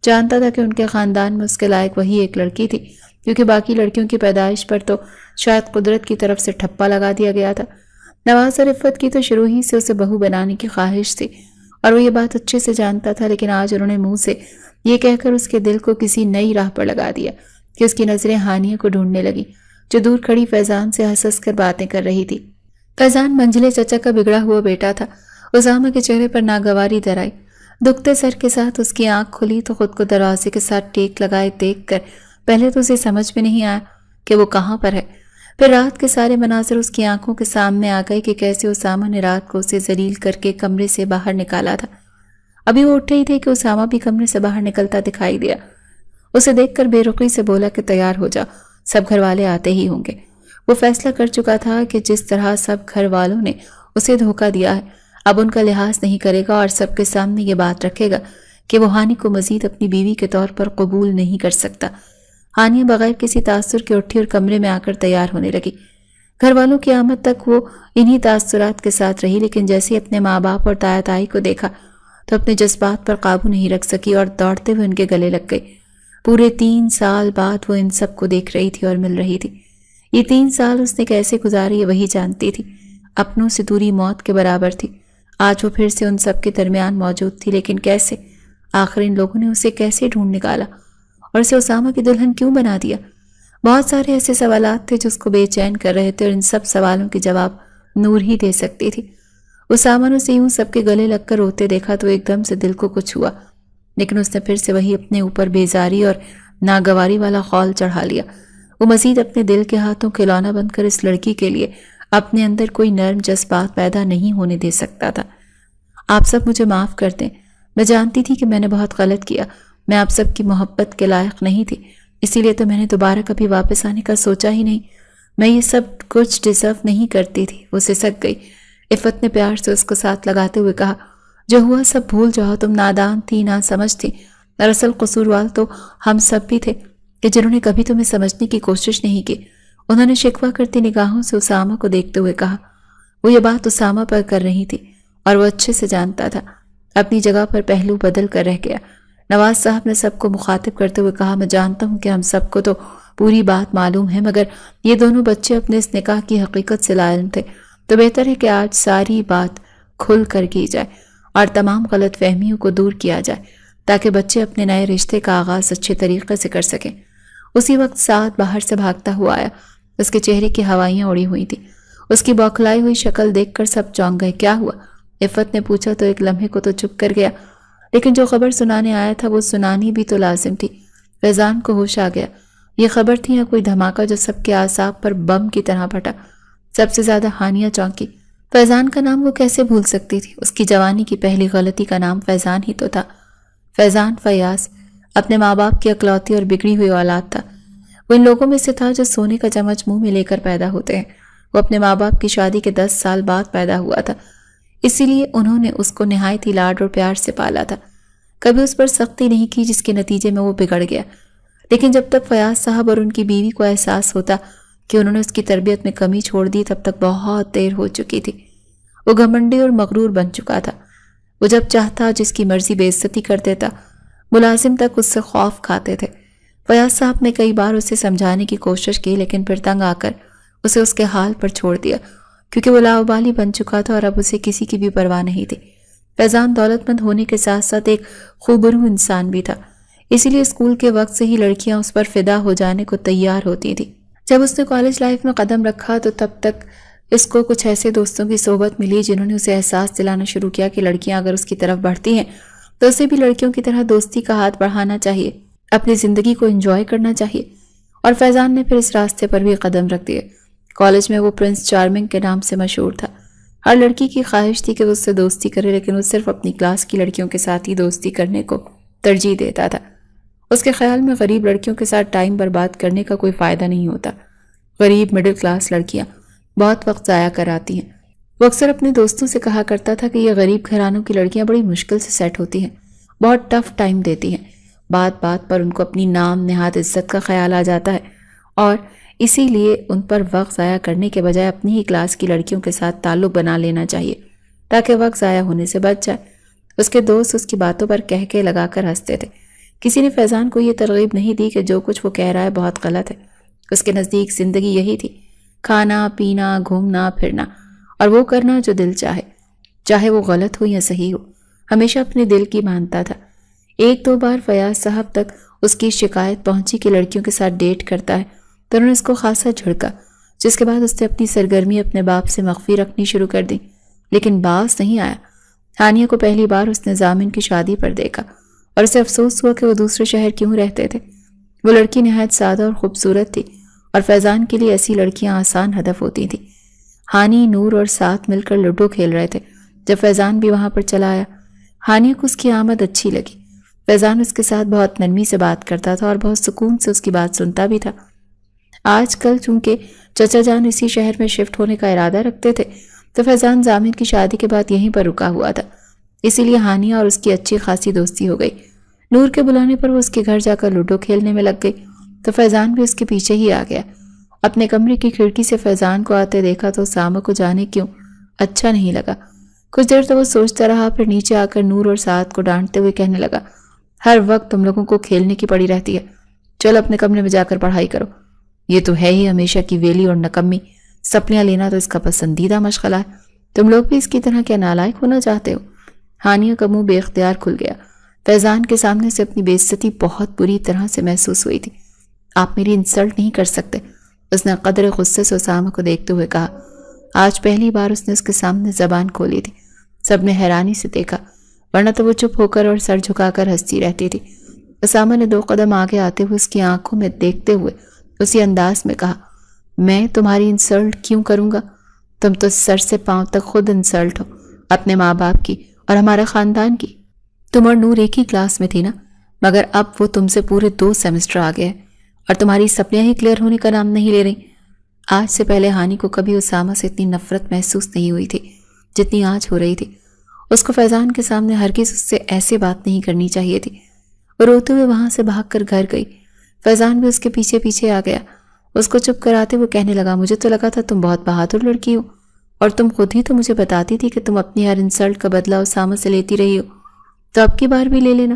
جانتا تھا کہ ان کے خاندان میں اس کے لائق وہی ایک لڑکی تھی، کیونکہ باقی لڑکیوں کی پیدائش پر تو شاید قدرت کی طرف سے ٹھپا لگا دیا گیا تھا۔ نواز اور عفت کی تو شروع ہی سے اسے بہو بنانے کی خواہش تھی، اور وہ یہ بات اچھے سے جانتا تھا، لیکن آج انہوں نے منہ سے یہ کہہ کر اس کے دل کو کسی نئی راہ پر لگا دیا کہ اس کی نظریں ہانیہ کو ڈھونڈنے لگی، جو دور کھڑی فیضان سے ہنس ہنس کر باتیں کر رہی تھی۔ فیضان منجلے چچا کا بگڑا ہوا بیٹا تھا۔ اسامہ کے چہرے پر ناگواری در آئی، دکھتے سر کے ساتھ اس کی آنکھ کھلی تو خود کو دروازے کے ساتھ ٹیک لگائے دیکھ کر پہلے تو اسے سمجھ میں نہیں آیا کہ وہ کہاں پر ہے، پھر رات کے سارے مناظر اس کی آنکھوں کے سامنے آ گئے کہ کیسے اسامہ نے رات کو اسے ذلیل کر کے کمرے سے باہر نکالا تھا۔ ابھی وہ اٹھے ہی تھے کہ اسامہ بھی کمرے سے باہر نکلتا دکھائی دیا۔ اسے دیکھ کر بے رخی سے بولا کہ تیار ہو جا، سب گھر والے آتے ہی ہوں گے۔ وہ فیصلہ کر چکا تھا کہ جس طرح سب گھر والوں نے اسے دھوکہ دیا ہے، اب ان کا لحاظ نہیں کرے گا اور سب کے سامنے یہ بات رکھے گا کہ وہ ہانی کو مزید اپنی بیوی کے طور پر قبول نہیں کر سکتا۔ ہانیہ بغیر کسی تاثر کے اٹھی اور کمرے میں آ کر تیار ہونے لگی۔ گھر والوں کی آمد تک وہ انہی تاثرات کے ساتھ رہی، لیکن جیسے اپنے ماں باپ اور تایا تائی کو دیکھا تو اپنے جذبات پر قابو نہیں رکھ سکی اور دوڑتے ہوئے ان کے گلے لگ گئی۔ پورے 3 سال بعد وہ ان سب کو دیکھ رہی تھی اور مل رہی تھی۔ یہ 3 سال اس نے کیسے گزارے یہ وہی جانتی تھی، اپنوں سے دوری موت کے برابر تھی۔ آج وہ پھر سے ان سب کے درمیان موجود تھی، لیکن کیسے؟ آخر ان لوگوں نے اسے کیسے ڈھونڈ نکالا اور اسے اسامہ کی دلہن کیوں بنا دیا؟ بہت سارے ایسے سوالات تھے جو اس کو بے چین کر رہے تھے، اور ان سب سوالوں کے جواب نور ہی دے سکتی تھی۔ اسامہ نے اسے یوں سب کے گلے لگ کر روتے دیکھا تو ایک دم سے دل کو کچھ ہوا، لیکن اس نے پھر سے وہی اپنے اوپر بیزاری اور ناگواری والا خول چڑھا لیا۔ وہ مزید اپنے دل کے ہاتھوں کھلونا بن کر اس لڑکی کے لیے اپنے اندر کوئی نرم جذبات پیدا نہیں ہونے دے سکتا تھا۔ آپ سب مجھے معاف کر دیں، میں جانتی تھی کہ میں نے بہت غلط کیا، میں آپ سب کی محبت کے لائق نہیں تھی، اسی لیے تو میں نے دوبارہ کبھی واپس آنے کا سوچا ہی نہیں، میں یہ سب کچھ ڈیزرو نہیں کرتی تھی۔ وہ سسک گئی۔ عفت نے پیار سے اس کو ساتھ لگاتے ہوئے کہا، جو ہوا سب بھول جاؤ، تم نادان تھی، نہ سمجھ تھی، دراصل قصوروار تو ہم سب بھی تھے کہ جنہوں نے کبھی تمہیں سمجھنے کی کوشش نہیں کی۔ انہوں نے شکوہ کرتی نگاہوں سے اسامہ کو دیکھتے ہوئے کہا۔ وہ یہ بات اسامہ پر کر رہی تھی اور وہ اچھے سے جانتا تھا۔ اپنی جگہ پر پہلو بدل کر رہ گیا۔ نواز صاحب نے سب کو مخاطب کرتے ہوئے کہا، میں جانتا ہوں کہ ہم سب کو تو پوری بات معلوم ہے، مگر یہ دونوں بچے اپنے اس نکاح کی حقیقت سے لا علم تھے، تو بہتر ہے کہ آج ساری بات کھل کر کی جائے اور تمام غلط فہمیوں کو دور کیا جائے، تاکہ بچے اپنے نئے رشتے کا آغاز اچھے طریقے سے کر سکیں۔ اسی وقت سعد باہر سے بھاگتا ہوا آیا۔ اس کے چہرے کی ہوائیاں اڑی ہوئی تھیں۔ اس کی بوکھلائی ہوئی شکل دیکھ کر سب چونک گئے۔ کیا ہوا؟ عفت نے پوچھا تو ایک لمحے کو تو چپ کر گیا، لیکن جو خبر سنانے آیا تھا وہ سنانی بھی تو لازم تھی۔ فیضان کو ہوش آ گیا۔ یہ خبر تھی یا کوئی دھماکہ جو سب کے اعصاب پر بم کی طرح پھٹا؟ سب سے زیادہ ہانیہ چونکی۔ فیضان کا نام وہ کیسے بھول سکتی تھی؟ اس کی جوانی کی پہلی غلطی کا نام فیضان ہی تو تھا۔ فیضان فیاض اپنے ماں باپ کی اکلوتی اور بگڑی ہوئی اولاد تھا۔ وہ ان لوگوں میں سے تھا جو سونے کا چمچ منہ میں لے کر پیدا ہوتے ہیں۔ وہ اپنے ماں باپ کی شادی کے 10 سال بعد پیدا ہوا تھا، اسی لیے انہوں نے اس کو نہایت ہی لاڈ اور پیار سے پالا تھا، کبھی اس پر سختی نہیں کی، جس کے نتیجے میں وہ بگڑ گیا۔ لیکن جب تک فیاض صاحب اور ان کی بیوی کو احساس ہوتا کہ انہوں نے اس کی تربیت میں کمی چھوڑ دی، تب تک بہت دیر ہو چکی تھی۔ وہ گھمنڈی اور مغرور بن چکا تھا۔ وہ جب چاہتا جس کی مرضی بے عزتی کر دیتا، ملازم تک اس سے خوف کھاتے تھے۔ فیاض صاحب نے کئی بار اسے سمجھانے کی کوشش کی، لیکن پھر تنگ آ کر اسے اس کے حال پر چھوڑ دیا، کیونکہ وہ لاابالی بن چکا تھا اور اب اسے کسی کی بھی پرواہ نہیں تھی۔ فیضان دولت مند ہونے کے ساتھ ساتھ ایک خوبرو انسان بھی تھا، اسی لیے اسکول کے وقت سے ہی لڑکیاں اس پر فدا ہو جانے کو تیار ہوتی تھیں۔ جب اس نے کالج لائف میں قدم رکھا تو تب تک اس کو کچھ ایسے دوستوں کی صحبت ملی جنہوں نے اسے احساس دلانا شروع کیا کہ لڑکیاں اگر اس کی طرف بڑھتی ہیں تو اسے بھی لڑکیوں کی طرح دوستی کا ہاتھ بڑھانا چاہیے، اپنی زندگی کو انجوائے کرنا چاہیے، اور فیضان نے پھر اس راستے پر بھی قدم رکھ دیے۔ کالج میں وہ پرنس چارمنگ کے نام سے مشہور تھا۔ ہر لڑکی کی خواہش تھی کہ وہ اس سے دوستی کرے، لیکن وہ صرف اپنی کلاس کی لڑکیوں کے ساتھ ہی دوستی کرنے کو ترجیح دیتا تھا۔ اس کے خیال میں غریب لڑکیوں کے ساتھ ٹائم برباد کرنے کا کوئی فائدہ نہیں ہوتا۔ غریب مڈل کلاس لڑکیاں بہت وقت ضائع کراتی ہیں۔ وہ اکثر اپنے دوستوں سے کہا کرتا تھا کہ یہ غریب گھرانوں کی لڑکیاں بڑی مشکل سے سیٹ ہوتی ہیں، بہت ٹف ٹائم دیتی ہیں، بات بات پر ان کو اپنی نام نہاد عزت کا خیال آ جاتا ہے، اور اسی لیے ان پر وقت ضائع کرنے کے بجائے اپنی ہی کلاس کی لڑکیوں کے ساتھ تعلق بنا لینا چاہیے تاکہ وقت ضائع ہونے سے بچ جائے۔ اس کے دوست اس کی باتوں پر کہہ کے لگا کر ہنستے تھے۔ کسی نے فیضان کو یہ ترغیب نہیں دی کہ جو کچھ وہ کہہ رہا ہے بہت غلط ہے۔ اس کے نزدیک زندگی یہی تھی، کھانا پینا، گھومنا پھرنا، اور وہ کرنا جو دل چاہے، چاہے وہ غلط ہو یا صحیح ہو۔ ہمیشہ اپنے دل کی مانتا تھا۔ ایک دو بار فیاض صاحب تک اس کی شکایت پہنچی کہ لڑکیوں کے ساتھ ڈیٹ کرتا ہے، تو انہوں نے اس کو خاصا جھڑکا، جس کے بعد اس نے اپنی سرگرمی اپنے باپ سے مخفی رکھنی شروع کر دی، لیکن باز نہیں آیا۔ ہانیہ کو پہلی بار اس نے ضامن کی شادی پر دیکھا اور اسے افسوس ہوا کہ وہ دوسرے شہر کیوں رہتے تھے۔ وہ لڑکی نہایت سادہ اور خوبصورت تھی، اور فیضان کے لیے ایسی لڑکیاں آسان ہدف ہوتی تھیں۔ ہانی، نور اور ساتھ مل کر لوڈو کھیل رہے تھے جب فیضان بھی وہاں پر چلا آیا۔ ہانیہ کو اس کی آمد اچھی لگی۔ فیضان اس کے ساتھ بہت نرمی سے بات کرتا تھا اور بہت سکون سے اس کی بات سنتا بھی تھا۔ آج کل چونکہ چچا جان اسی شہر میں شفٹ ہونے کا ارادہ رکھتے تھے، تو فیضان ضامن کی شادی کے بعد یہیں پر رکا ہوا تھا، اسی لیے ہانیہ اور اس کی اچھی خاصی دوستی ہو گئی۔ نور کے بلانے پر وہ اس کے گھر جا کر لوڈو کھیلنے میں لگ گئی، تو فیضان بھی اس کے پیچھے ہی آ گیا۔ اپنے کمرے کی کھڑکی سے فیضان کو آتے دیکھا تو اسامہ کو جانے کیوں اچھا نہیں لگا۔ کچھ دیر تو وہ سوچتا رہا، پھر نیچے آ کر نور اور سعد کو ڈانٹتے ہوئے کہنے لگا، ہر وقت تم لوگوں کو کھیلنے کی پڑی رہتی ہے، چلو اپنے کمرے میں جا کر پڑھائی کرو۔ یہ تو ہے ہی ہمیشہ کی ویلی اور نکمی، سپلیاں لینا تو اس کا پسندیدہ مشغلہ ہے، تم لوگ بھی اس کی طرح کیا نالائق ہونا چاہتے ہو؟ ہانیہ کا منہ بے اختیار کھل گیا۔ فیضان کے سامنے سے اپنی بے عزتی بہت بری طرح سے محسوس ہوئی تھی۔ آپ میری انسلٹ نہیں کر سکتے، اس نے قدر غصے سے اسامہ کو دیکھتے ہوئے کہا۔ آج پہلی بار اس نے اس کے سامنے زبان کھولی تھی۔ سب نے حیرانی سے دیکھا، ورنہ تو وہ چپ ہو کر اور سر جھکا کر ہنستی رہتی تھی۔ اسامہ نے 2 قدم آگے آتے ہوئے اس کی آنکھوں میں دیکھتے ہوئے اسی انداز میں کہا، میں تمہاری انسلٹ کیوں کروں گا؟ تم تو سر سے پاؤں تک خود انسلٹ ہو، اپنے ماں باپ کی اور ہمارے خاندان کی۔ تم اور نور ایک ہی کلاس میں تھی نا، مگر اب وہ تم سے پورے 2 سیمسٹر آگے ہے اور تمہاری سپلیاں ہی کلیئر ہونے کا نام نہیں لے رہی۔ آج سے پہلے ہانی کو کبھی اسامہ سے اتنی نفرت محسوس نہیں ہوئی تھی جتنی آج ہو رہی تھی۔ اس کو فیضان کے سامنے ہرگز اس سے ایسے بات نہیں کرنی چاہیے تھی۔ وہ روتے ہوئے وہاں سے بھاگ کر گھر گئی۔ فیضان بھی اس کے پیچھے پیچھے آ گیا۔ اس کو چپ کراتے وہ کہنے لگا، مجھے تو لگا تھا تم بہت بہادر لڑکی ہو، اور تم خود ہی تو مجھے بتاتی تھی کہ تم اپنی ہر انسلٹ کا بدلہ اسامہ سے لیتی رہی ہو، تو اب کی بار بھی لے لینا۔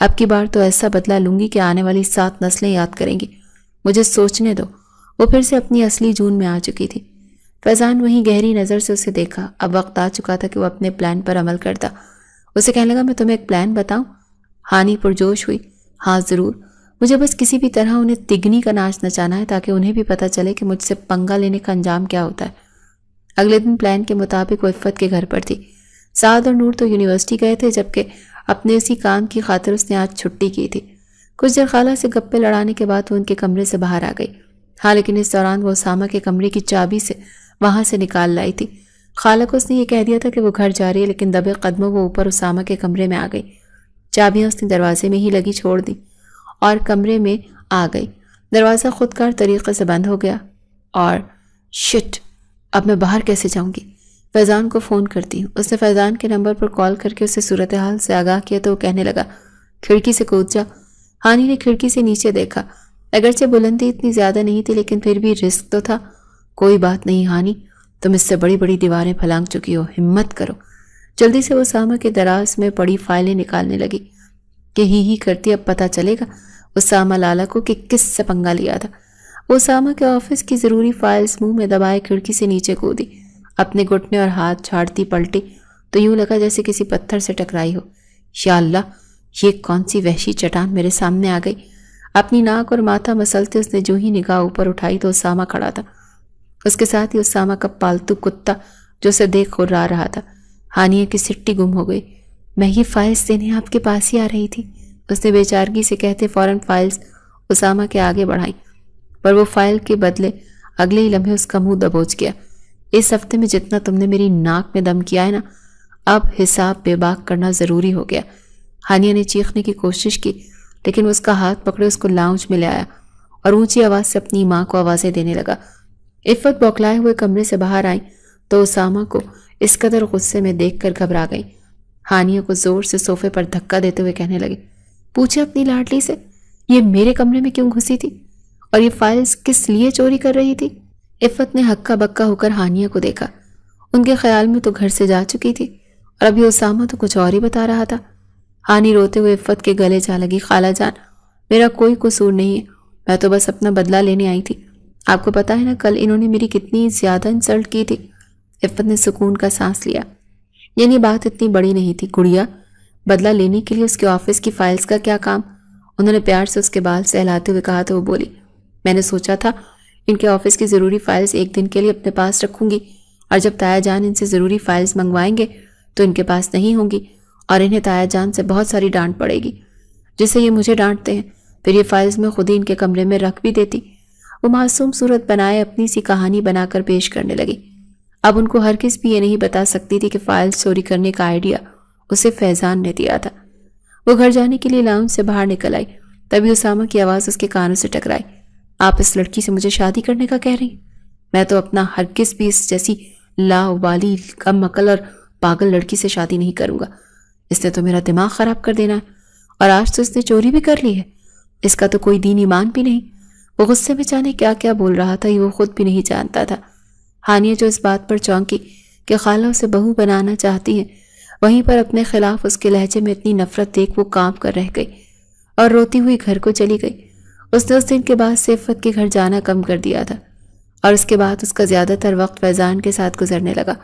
اب کی بار تو ایسا بدلہ لوں گی کہ آنے والی 7 نسلیں یاد کریں گی، مجھے سوچنے دو۔ وہ پھر سے اپنی اصلی جون میں آ چکی تھی۔ فیضان وہیں گہری نظر سے اسے دیکھا۔ اب وقت آ چکا تھا کہ وہ اپنے پلان پر عمل کرتا۔ اسے کہنے لگا، میں تمہیں ایک پلان بتاؤں؟ ہانی پرجوش ہوئی، ہاں ضرور، مجھے بس کسی بھی طرح انہیں تگنی کا ناچ نچانا ہے تاکہ انہیں بھی پتہ چلے کہ مجھ سے پنگا لینے کا انجام کیا ہوتا ہے۔ اگلے دن پلان کے مطابق وہ عفت کے گھر پر تھی۔ سعد اور نور تو یونیورسٹی گئے تھے، جبکہ اپنے اسی کام کی خاطر اس نے آج چھٹی کی تھی۔ کچھ دیر خالہ سے گپے لڑانے کے بعد وہ ان کے کمرے سے باہر آ گئی۔ ہاں، لیکن اس دوران وہ اسامہ کے کمرے کی چابی سے وہاں سے نکال لائی تھی۔ خالہ کو اس نے یہ کہہ دیا تھا کہ وہ گھر جا رہی ہے، لیکن دبے قدموں وہ اوپر اسامہ کے کمرے میں آ گئی۔ چابیاں اس نے دروازے میں ہی لگی چھوڑ دی اور کمرے میں آ گئی۔ دروازہ خودکار طریقے سے بند ہو گیا اور شٹ، اب میں باہر کیسے جاؤں گی؟ فیضان کو فون کرتی ہوں۔ اس نے فیضان کے نمبر پر کال کر کے اسے صورتحال سے آگاہ کیا تو وہ کہنے لگا، کھڑکی سے کود جا۔ ہانی نے کھڑکی سے نیچے دیکھا۔ اگرچہ بلندی اتنی زیادہ نہیں تھی، لیکن پھر بھی رسک تو تھا۔ کوئی بات نہیں ہانی، تم اس سے بڑی بڑی دیواریں پھلانگ چکی ہو، ہمت کرو۔ جلدی سے وہ اسامہ کے دراز میں پڑی فائلیں نکالنے لگی کہ ہی کرتی اب پتہ چلے گا اسامہ لالا کو کہ کس سے پنگا لیا تھا۔ وہ اسامہ کے آفس کی ضروری فائلز منہ میں دبائے کھڑکی سے نیچے کودی۔ اپنے گھٹنے اور ہاتھ جھاڑتی پلٹی تو یوں لگا جیسے کسی پتھر سے ٹکرائی ہو۔ یا اللہ، یہ کون سی وحشی چٹان میرے سامنے آ گئی۔ اپنی ناک اور ماتھا مسلتے اس نے جو ہی نگاہ اوپر اٹھائی تو اسامہ کھڑا تھا، اس کے ساتھ ہی اسامہ کا پالتو کتا جو اسے دیکھ خررا رہا تھا۔ ہانیہ کی سٹی گم ہو گئی۔ میں یہ فائلز دینے آپ کے پاس ہی آ رہی تھی، اس نے بے چارگی سے کہتے فوراً فائلز اسامہ کے آگے بڑھائیں۔ پر وہ فائل کے بدلے اگلے ہی لمحے اس کا منہ دبوچ گیا۔ اس ہفتے میں جتنا تم نے میری ناک میں دم کیا ہے نا، اب حساب بے باک کرنا ضروری ہو گیا۔ ہانیہ نے چیخنے کی کوشش کی، لیکن وہ اس کا ہاتھ پکڑے اس کو لاؤنج میں لے آیا اور اونچی آواز سے اپنی ماں کو آوازیں دینے لگا۔ عفت بوکھلائے ہوئے کمرے سے باہر آئیں تو اسامہ کو اس قدر غصے میں دیکھ کر گھبرا گئیں۔ ہانیہ کو زور سے صوفے پر دھکا دیتے ہوئے کہنے لگے، پوچھے اپنی لاڈلی سے یہ میرے کمرے میں کیوں گھسی تھی اور یہ فائلز کس لیے چوری کر رہی تھی؟ عفت نے ہکا بکا ہو کر ہانیہ کو دیکھا۔ ان کے خیال میں تو گھر سے جا چکی تھی اور ابھی اسامہ تو کچھ اور ہی بتا رہا تھا۔ ہانی روتے ہوئے عفت کے گلے جا لگی، خالہ جان میرا کوئی قصور نہیں ہے، میں تو بس اپنا بدلہ لینے آئی تھی۔ آپ کو پتا ہے نا کل انہوں نے میری کتنی زیادہ انسلٹ کی تھی۔ عفت نے سکون کا سانس لیا، یعنی بات اتنی بڑی نہیں تھی گڑیا، بدلہ لینے کے لیے اس کے آفس کی فائلز کا کیا کام؟ انہوں نے پیار سے اس کے بال سہلاتے ہوئے کہا تو وہ بولی، میں نے سوچا تھا ان کے آفس کی ضروری فائلز ایک دن کے لیے اپنے پاس رکھوں گی، اور جب تایا جان ان سے ضروری فائلز منگوائیں گے تو ان کے پاس نہیں ہوں گی اور انہیں تایا جان سے بہت ساری ڈانٹ پڑے گی، جس سے یہ مجھے ڈانٹتے ہیں، پھر یہ فائلز میں خود ہی ان کے کمرے میں رکھ بھی دیتی۔ وہ معصوم صورت بنائے اپنی سی کہانی بنا کر پیش کرنے لگی۔ اب ان کو ہرگز بھی یہ نہیں بتا سکتی تھی کہ فائلز چوری کرنے کا آئیڈیا اسے فیضان نے دیا تھا۔ وہ گھر جانے کے لیے لاؤنج سے باہر نکل آئی، تبھی اسامہ کی آواز اس کے کانوں سے ٹکرائی، آپ اس لڑکی سے مجھے شادی کرنے کا کہہ رہی ہیں؟ میں تو اپنا ہرگز بھی اس جیسی لاوالی کم عقل اور پاگل لڑکی سے شادی نہیں کروں گا۔ اس نے تو میرا دماغ خراب کر دینا ہے، اور آج تو اس نے چوری بھی کر لی ہے، اس کا تو کوئی دین ایمان بھی نہیں۔ وہ غصے میں جانے کیا کیا بول رہا تھا یہ وہ خود بھی نہیں جانتا تھا۔ ہانیہ جو اس بات پر چونکی کہ خالہ اسے بہو بنانا چاہتی ہیں، وہیں پر اپنے خلاف اس کے لہجے میں اتنی نفرت دیکھ وہ کانپ کر رہ گئی اور روتی ہوئی گھر کو چلی گئی۔ اس نے اس دن کے بعد سے عفت کے گھر جانا کم کر دیا تھا، اور اس کے بعد اس کا زیادہ تر وقت فیضان کے ساتھ گزرنے لگا۔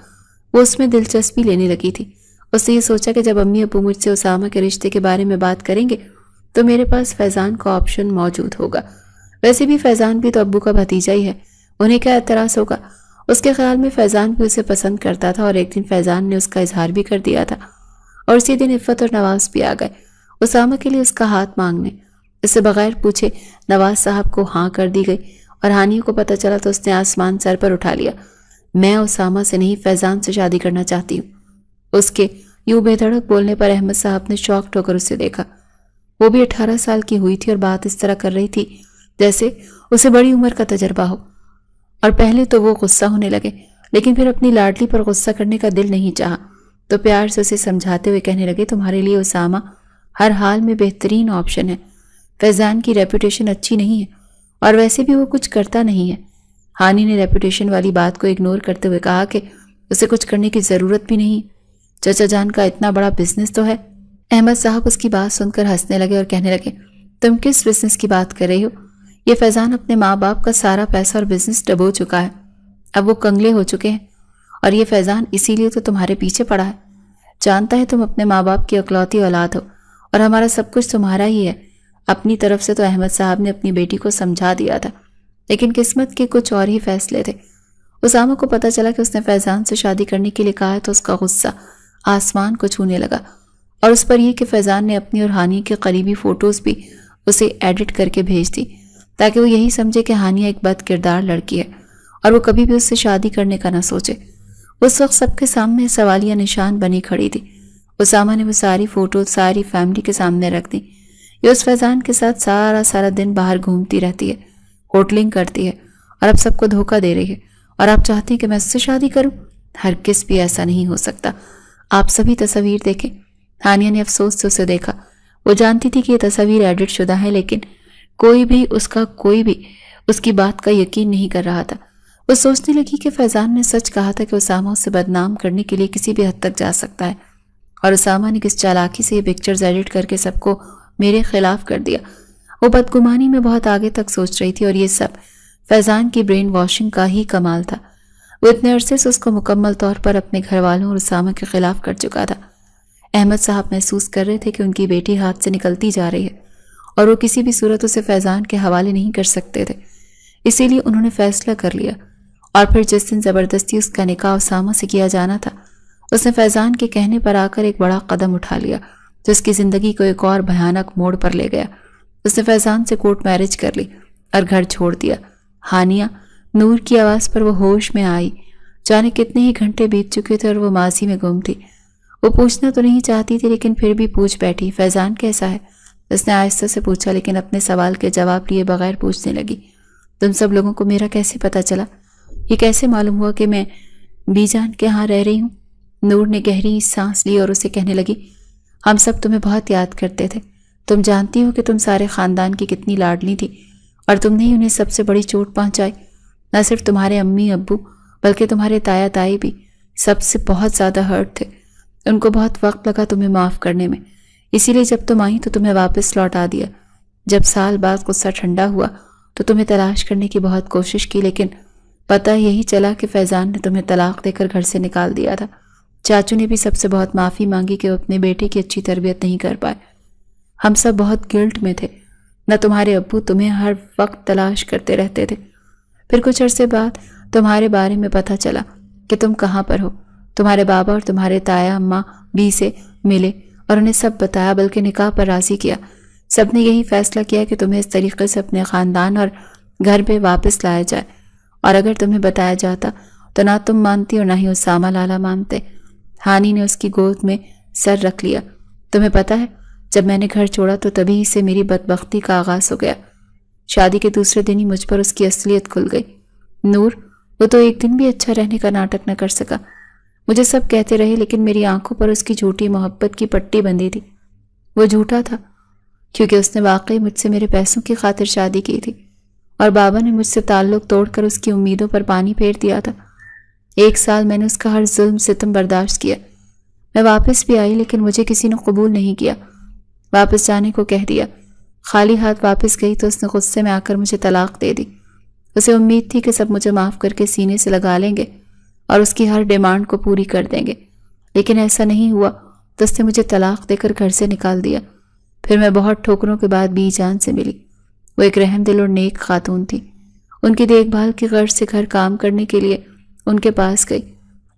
وہ اس میں دلچسپی لینے لگی تھی۔ اس نے یہ سوچا کہ جب امی ابو مجھ سے اسامہ کے رشتے کے بارے میں بات کریں گے تو میرے پاس فیضان کا آپشن موجود ہوگا۔ ویسے بھی فیضان بھی تو ابو کا بھتیجا ہی ہے، انہیں کیا اعتراض ہوگا؟ اس کے خیال میں فیضان بھی اسے پسند کرتا تھا، اور ایک دن فیضان نے اس کا اظہار بھی کر دیا تھا، اور اسی دن عفت اور نواز بھی آ گئے اسامہ کے لیے اس کا ہاتھ مانگنے۔ اس سے بغیر پوچھے نواز صاحب کو ہاں کر دی گئی، اور ہانیہ کو پتہ چلا تو اس نے آسمان سر پر اٹھا لیا۔ میں اسامہ سے نہیں فیضان سے شادی کرنا چاہتی ہوں۔ اس کے یوں بے دھڑک بولنے پر احمد صاحب نے شاکڈ ہو کر اسے دیکھا۔ وہ بھی 18 سال کی ہوئی تھی اور بات اس طرح کر رہی تھی جیسے اسے بڑی عمر کا تجربہ ہو، اور پہلے تو وہ غصہ ہونے لگے، لیکن پھر اپنی لاڈلی پر غصہ کرنے کا دل نہیں چاہا تو پیار سے اسے سمجھاتے ہوئے کہنے لگے، تمہارے لیے اسامہ ہر حال میں بہترین آپشن ہے۔ فیضان کی ریپوٹیشن اچھی نہیں ہے، اور ویسے بھی وہ کچھ کرتا نہیں ہے۔ ہانی نے ریپوٹیشن والی بات کو اگنور کرتے ہوئے کہا کہ اسے کچھ کرنے کی ضرورت بھی نہیں، چچا جان کا اتنا بڑا بزنس تو ہے۔ احمد صاحب اس کی بات سن کر ہنسنے لگے اور کہنے لگے، تم کس بزنس کی بات کر رہی ہو؟ یہ فیضان اپنے ماں باپ کا سارا پیسہ اور بزنس ڈبو چکا ہے، اب وہ کنگلے ہو چکے ہیں، اور یہ فیضان اسی لیے تو تمہارے پیچھے پڑا ہے۔ جانتا ہے تم اپنے ماں باپ کی اکلوتی اولاد ہو، اور ہمارا سب کچھ تمہارا ہی ہے۔ اپنی طرف سے تو احمد صاحب نے اپنی بیٹی کو سمجھا دیا تھا، لیکن قسمت کے کچھ اور ہی فیصلے تھے۔ اسامہ کو پتہ چلا کہ اس نے فیضان سے شادی کرنے کے لیے کہا ہے تو اس کا غصہ آسمان کو چھونے لگا، اور اس پر یہ کہ فیضان نے اپنی اور ہانیہ کے قریبی فوٹوز بھی اسے ایڈٹ کر کے بھیج دی تاکہ وہ یہی سمجھے کہ ہانیہ ایک بد کردار لڑکی ہے اور وہ کبھی بھی اس سے شادی کرنے کا نہ سوچے۔ اس وقت سب کے سامنے سوالیہ نشان بنی کھڑی تھی۔ اسامہ نے وہ ساری فوٹوز ساری فیملی کے سامنے رکھ دی۔ یہ اس فیضان کے ساتھ سارا دن باہر گھومتی رہتی ہے، ہوٹلنگ کرتی ہے، اور اب سب کو دھوکہ دے رہی ہے، اور آپ چاہتے ہیں کہ میں اس سے شادی کروں؟ ہرگز بھی ایسا نہیں ہو سکتا۔ آپ سبھی تصاویر دیکھیں۔ ہانیہ نے افسوس سے اسے دیکھا۔ وہ جانتی تھی کہ یہ تصاویر ایڈٹ شدہ ہیں، لیکن کوئی بھی اس کی بات کا یقین نہیں کر رہا تھا۔ وہ سوچنے لگی کہ فیضان نے سچ کہا تھا کہ اسامہ اسے بدنام کرنے کے لیے کسی بھی حد تک جا سکتا ہے، اور اسامہ نے کس چالاکی سے یہ پکچرز ایڈٹ کر کے سب کو میرے خلاف کر دیا۔ وہ بدگمانی میں بہت آگے تک سوچ رہی تھی، اور یہ سب فیضان کی برین واشنگ کا ہی کمال تھا۔ وہ اتنے عرصے سے اس کو مکمل طور پر اپنے گھر والوں اور اسامہ کے خلاف کر چکا تھا۔ احمد صاحب محسوس کر رہے تھے کہ ان کی بیٹی ہاتھ سے نکلتی جا رہی ہے، اور وہ کسی بھی صورت اسے فیضان کے حوالے نہیں کر سکتے تھے۔ اسی لیے انہوں نے فیصلہ کر لیا، اور پھر جس دن زبردستی اس کا نکاح اسامہ سے کیا جانا تھا، اس نے فیضان کے کہنے پر آ کر ایک بڑا قدم اٹھا لیا جو اس کی زندگی کو ایک اور بھیانک موڑ پر لے گیا۔ اس نے فیضان سے کورٹ میرج کر لی، اور گھر چھوڑ دیا۔ ہانیہ، نور کی آواز پر وہ ہوش میں آئی۔ جانے کتنے ہی گھنٹے بیت چکے تھے اور وہ ماضی میں گم تھی۔ وہ پوچھنا تو نہیں چاہتی تھی لیکن پھر بھی پوچھ بیٹھی، فیضان کیسا ہے؟ اس نے آہستہ سے پوچھا لیکن اپنے سوال کے جواب لیے بغیر پوچھنے لگی، تم سب لوگوں کو میرا کیسے پتہ چلا؟ یہ کیسے معلوم ہوا کہ میں بی جان کے ہاں رہ رہی ہوں؟ نور نے گہری سانس لی اور اسے کہنے لگی، ہم سب تمہیں بہت یاد کرتے تھے۔ تم جانتی ہو کہ تم سارے خاندان کی کتنی لاڈلی تھی اور تم نے ہی انہیں سب سے بڑی چوٹ پہنچائی۔ نہ صرف تمہارے امی ابو بلکہ تمہارے تایا تائی بھی سب سے بہت زیادہ ہرٹ تھے۔ ان کو بہت وقت لگا تمہیں معاف کرنے میں، اسی لیے جب تم آئی تو تمہیں واپس لوٹا دیا۔ جب سال بعد غصہ ٹھنڈا ہوا تو تمہیں تلاش کرنے کی بہت کوشش کی، لیکن پتہ یہی چلا کہ فیضان نے تمہیں طلاق دے کر گھر سے نکال دیا تھا۔ چاچو نے بھی سب سے بہت معافی مانگی کہ وہ اپنے بیٹے کی اچھی تربیت نہیں کر پائے۔ ہم سب بہت گلٹ میں تھے، نہ تمہارے ابو تمہیں ہر وقت تلاش کرتے رہتے تھے۔ پھر کچھ عرصے بعد تمہارے بارے میں پتہ چلا کہ تم کہاں پر ہو۔ تمہارے بابا اور تمہارے تایا اماں بھی سے ملے اور انہیں سب بتایا، بلکہ نکاح پر راضی کیا۔ سب نے یہی فیصلہ کیا کہ تمہیں اس طریقے سے اپنے خاندان اور گھر پہ واپس لایا جائے، اور اگر تمہیں بتایا جاتا تو نہ تم مانتی اور نہ ہی اسامہ لالا مانتے۔ ہانی نے اس کی گود میں سر رکھ لیا۔ تمہیں پتہ ہے جب میں نے گھر چھوڑا تو تبھی سے میری بدبختی کا آغاز ہو گیا۔ شادی کے دوسرے دن ہی مجھ پر اس کی اصلیت کھل گئی۔ نور، وہ تو ایک دن بھی اچھا رہنے کا ناٹک نہ کر سکا۔ مجھے سب کہتے رہے لیکن میری آنکھوں پر اس کی جھوٹی محبت کی پٹی بندھی تھی۔ وہ جھوٹا تھا کیونکہ اس نے واقعی مجھ سے میرے پیسوں کی خاطر شادی کی تھی، اور بابا نے مجھ سے تعلق توڑ کر اس کی امیدوں پر پانی پھیر دیا تھا۔ 1 سال میں نے اس کا ہر ظلم ستم برداشت کیا۔ میں واپس بھی آئی لیکن مجھے کسی نے قبول نہیں کیا۔ واپس جانے کو کہہ دیا۔ خالی ہاتھ واپس گئی تو اس نے غصے میں آ کر مجھے طلاق دے دی۔ اسے امید تھی کہ سب مجھے معاف کر کے سینے سے لگا لیں گے اور اس کی ہر ڈیمانڈ کو پوری کر دیں گے، لیکن ایسا نہیں ہوا تو اس نے مجھے طلاق دے کر گھر سے نکال دیا۔ پھر میں بہت ٹھوکروں کے بعد بی جان سے ملی۔ وہ ایک رحم دل اور نیک خاتون تھی۔ ان کی دیکھ بھال کی غرض سے گھر کام کرنے کے لیے ان کے پاس گئی،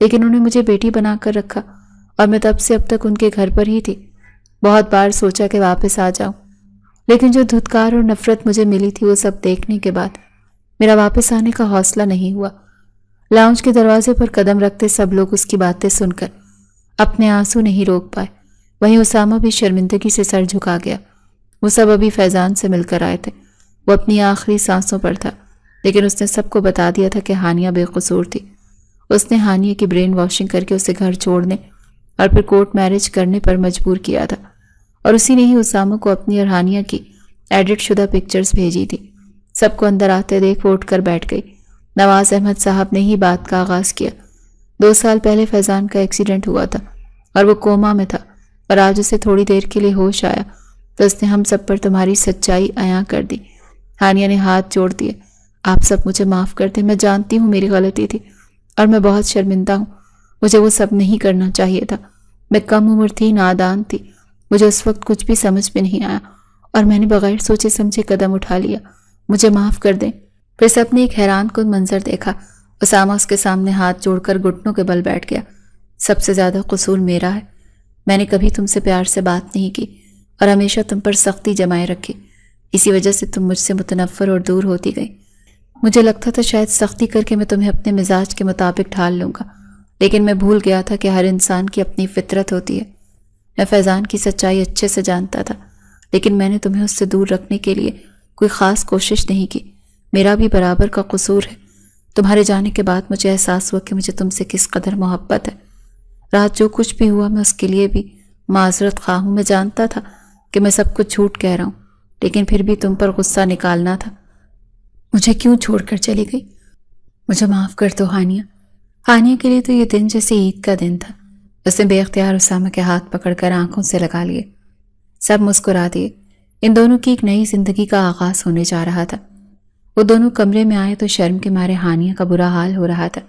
لیکن انہیں مجھے بیٹی بنا کر رکھا اور میں تب سے اب تک ان کے گھر پر ہی تھی۔ بہت بار سوچا کہ واپس آ جاؤں، لیکن جو دھتکار اور نفرت مجھے ملی تھی وہ سب دیکھنے کے بعد میرا واپس آنے کا حوصلہ نہیں ہوا۔ لاؤنج کے دروازے پر قدم رکھتے سب لوگ اس کی باتیں سن کر اپنے آنسو نہیں روک پائے۔ وہیں اسامہ بھی شرمندگی سے سر جھکا گیا۔ وہ سب ابھی فیضان سے مل کر آئے تھے۔ وہ اپنی آخری سانسوں پر تھا، لیکن اس نے سب کو بتا دیا تھا کہ ہانیہ بے قصور تھی۔ اس نے ہانیہ کی برین واشنگ کر کے اسے گھر چھوڑنے اور پھر کورٹ میرج کرنے پر مجبور کیا تھا، اور اسی نے ہی اسامہ کو اپنی اور ہانیہ کی ایڈٹ شدہ پکچرز بھیجی تھی۔ سب کو اندر آتے دیکھ وہ اٹھ کر بیٹھ گئی۔ نواز احمد صاحب نے ہی بات کا آغاز کیا۔ 2 سال پہلے فیضان کا ایکسیڈنٹ ہوا تھا اور وہ کوما میں تھا، اور آج اسے تھوڑی دیر کے لیے ہوش آیا تو اس نے ہم سب پر تمہاری سچائی عیاں کر دی۔ ہانیہ نے ہاتھ جوڑ دیے۔ آپ سب مجھے معاف کر دیں، میں جانتی ہوں میری غلطی تھی اور میں بہت شرمندہ ہوں۔ مجھے وہ سب نہیں کرنا چاہیے تھا۔ میں کم عمر تھی، نادان تھی، مجھے اس وقت کچھ بھی سمجھ میں نہیں آیا اور میں نے بغیر سوچے سمجھے قدم اٹھا لیا۔ مجھے معاف کر دیں۔ پھر سب نے ایک حیران کن منظر دیکھا۔ اسامہ اس کے سامنے ہاتھ جوڑ کر گھٹنوں کے بل بیٹھ گیا۔ سب سے زیادہ قصور میرا ہے۔ میں نے کبھی تم سے پیار سے بات نہیں کی اور ہمیشہ تم پر سختی جمائے رکھی، اسی وجہ سے تم مجھ سے متنفر اور دور ہوتی گئی۔ مجھے لگتا تھا شاید سختی کر کے میں تمہیں اپنے مزاج کے مطابق ڈھال لوں گا، لیکن میں بھول گیا تھا کہ ہر انسان کی اپنی فطرت ہوتی ہے۔ میں فیضان کی سچائی اچھے سے جانتا تھا، لیکن میں نے تمہیں اس سے دور رکھنے کے لیے کوئی خاص کوشش نہیں کی۔ میرا بھی برابر کا قصور ہے۔ تمہارے جانے کے بعد مجھے احساس ہوا کہ مجھے تم سے کس قدر محبت ہے۔ رات جو کچھ بھی ہوا میں اس کے لیے بھی معذرت خواہ ہوں۔ میں جانتا تھا کہ میں سب کچھ جھوٹ کہہ رہا ہوں، لیکن پھر بھی تم پر غصہ نکالنا تھا۔ مجھے کیوں چھوڑ کر چلی گئی؟ مجھے معاف کر دو ہانیہ۔ ہانیہ کے لیے تو یہ دن جیسے عید کا دن تھا۔ اس نے بے اختیار اسامہ کے ہاتھ پکڑ کر آنکھوں سے لگا لیے۔ سب مسکرا دیے۔ ان دونوں کی ایک نئی زندگی کا آغاز ہونے جا رہا تھا۔ وہ دونوں کمرے میں آئے تو شرم کے مارے ہانیہ کا برا حال ہو رہا تھا۔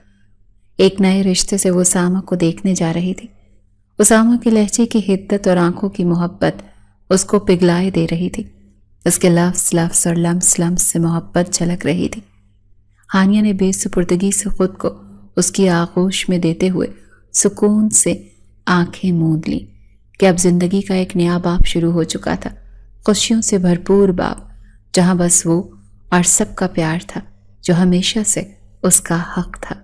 ایک نئے رشتے سے وہ اسامہ کو دیکھنے جا رہی تھی۔ اسامہ کے لہجے کی حدت اور آنکھوں کی محبت اس کو پگھلائے دے رہی تھی۔ اس کے لفظ اور لمس سے محبت جھلک رہی تھی۔ ہانیہ نے بے سپردگی سے خود کو اس کی آغوش میں دیتے ہوئے سکون سے آنکھیں موند لیں کہ اب زندگی کا ایک نیا باب شروع ہو چکا تھا، خوشیوں سے بھرپور باب، جہاں بس وہ اور سب کا پیار تھا جو ہمیشہ سے اس کا حق تھا۔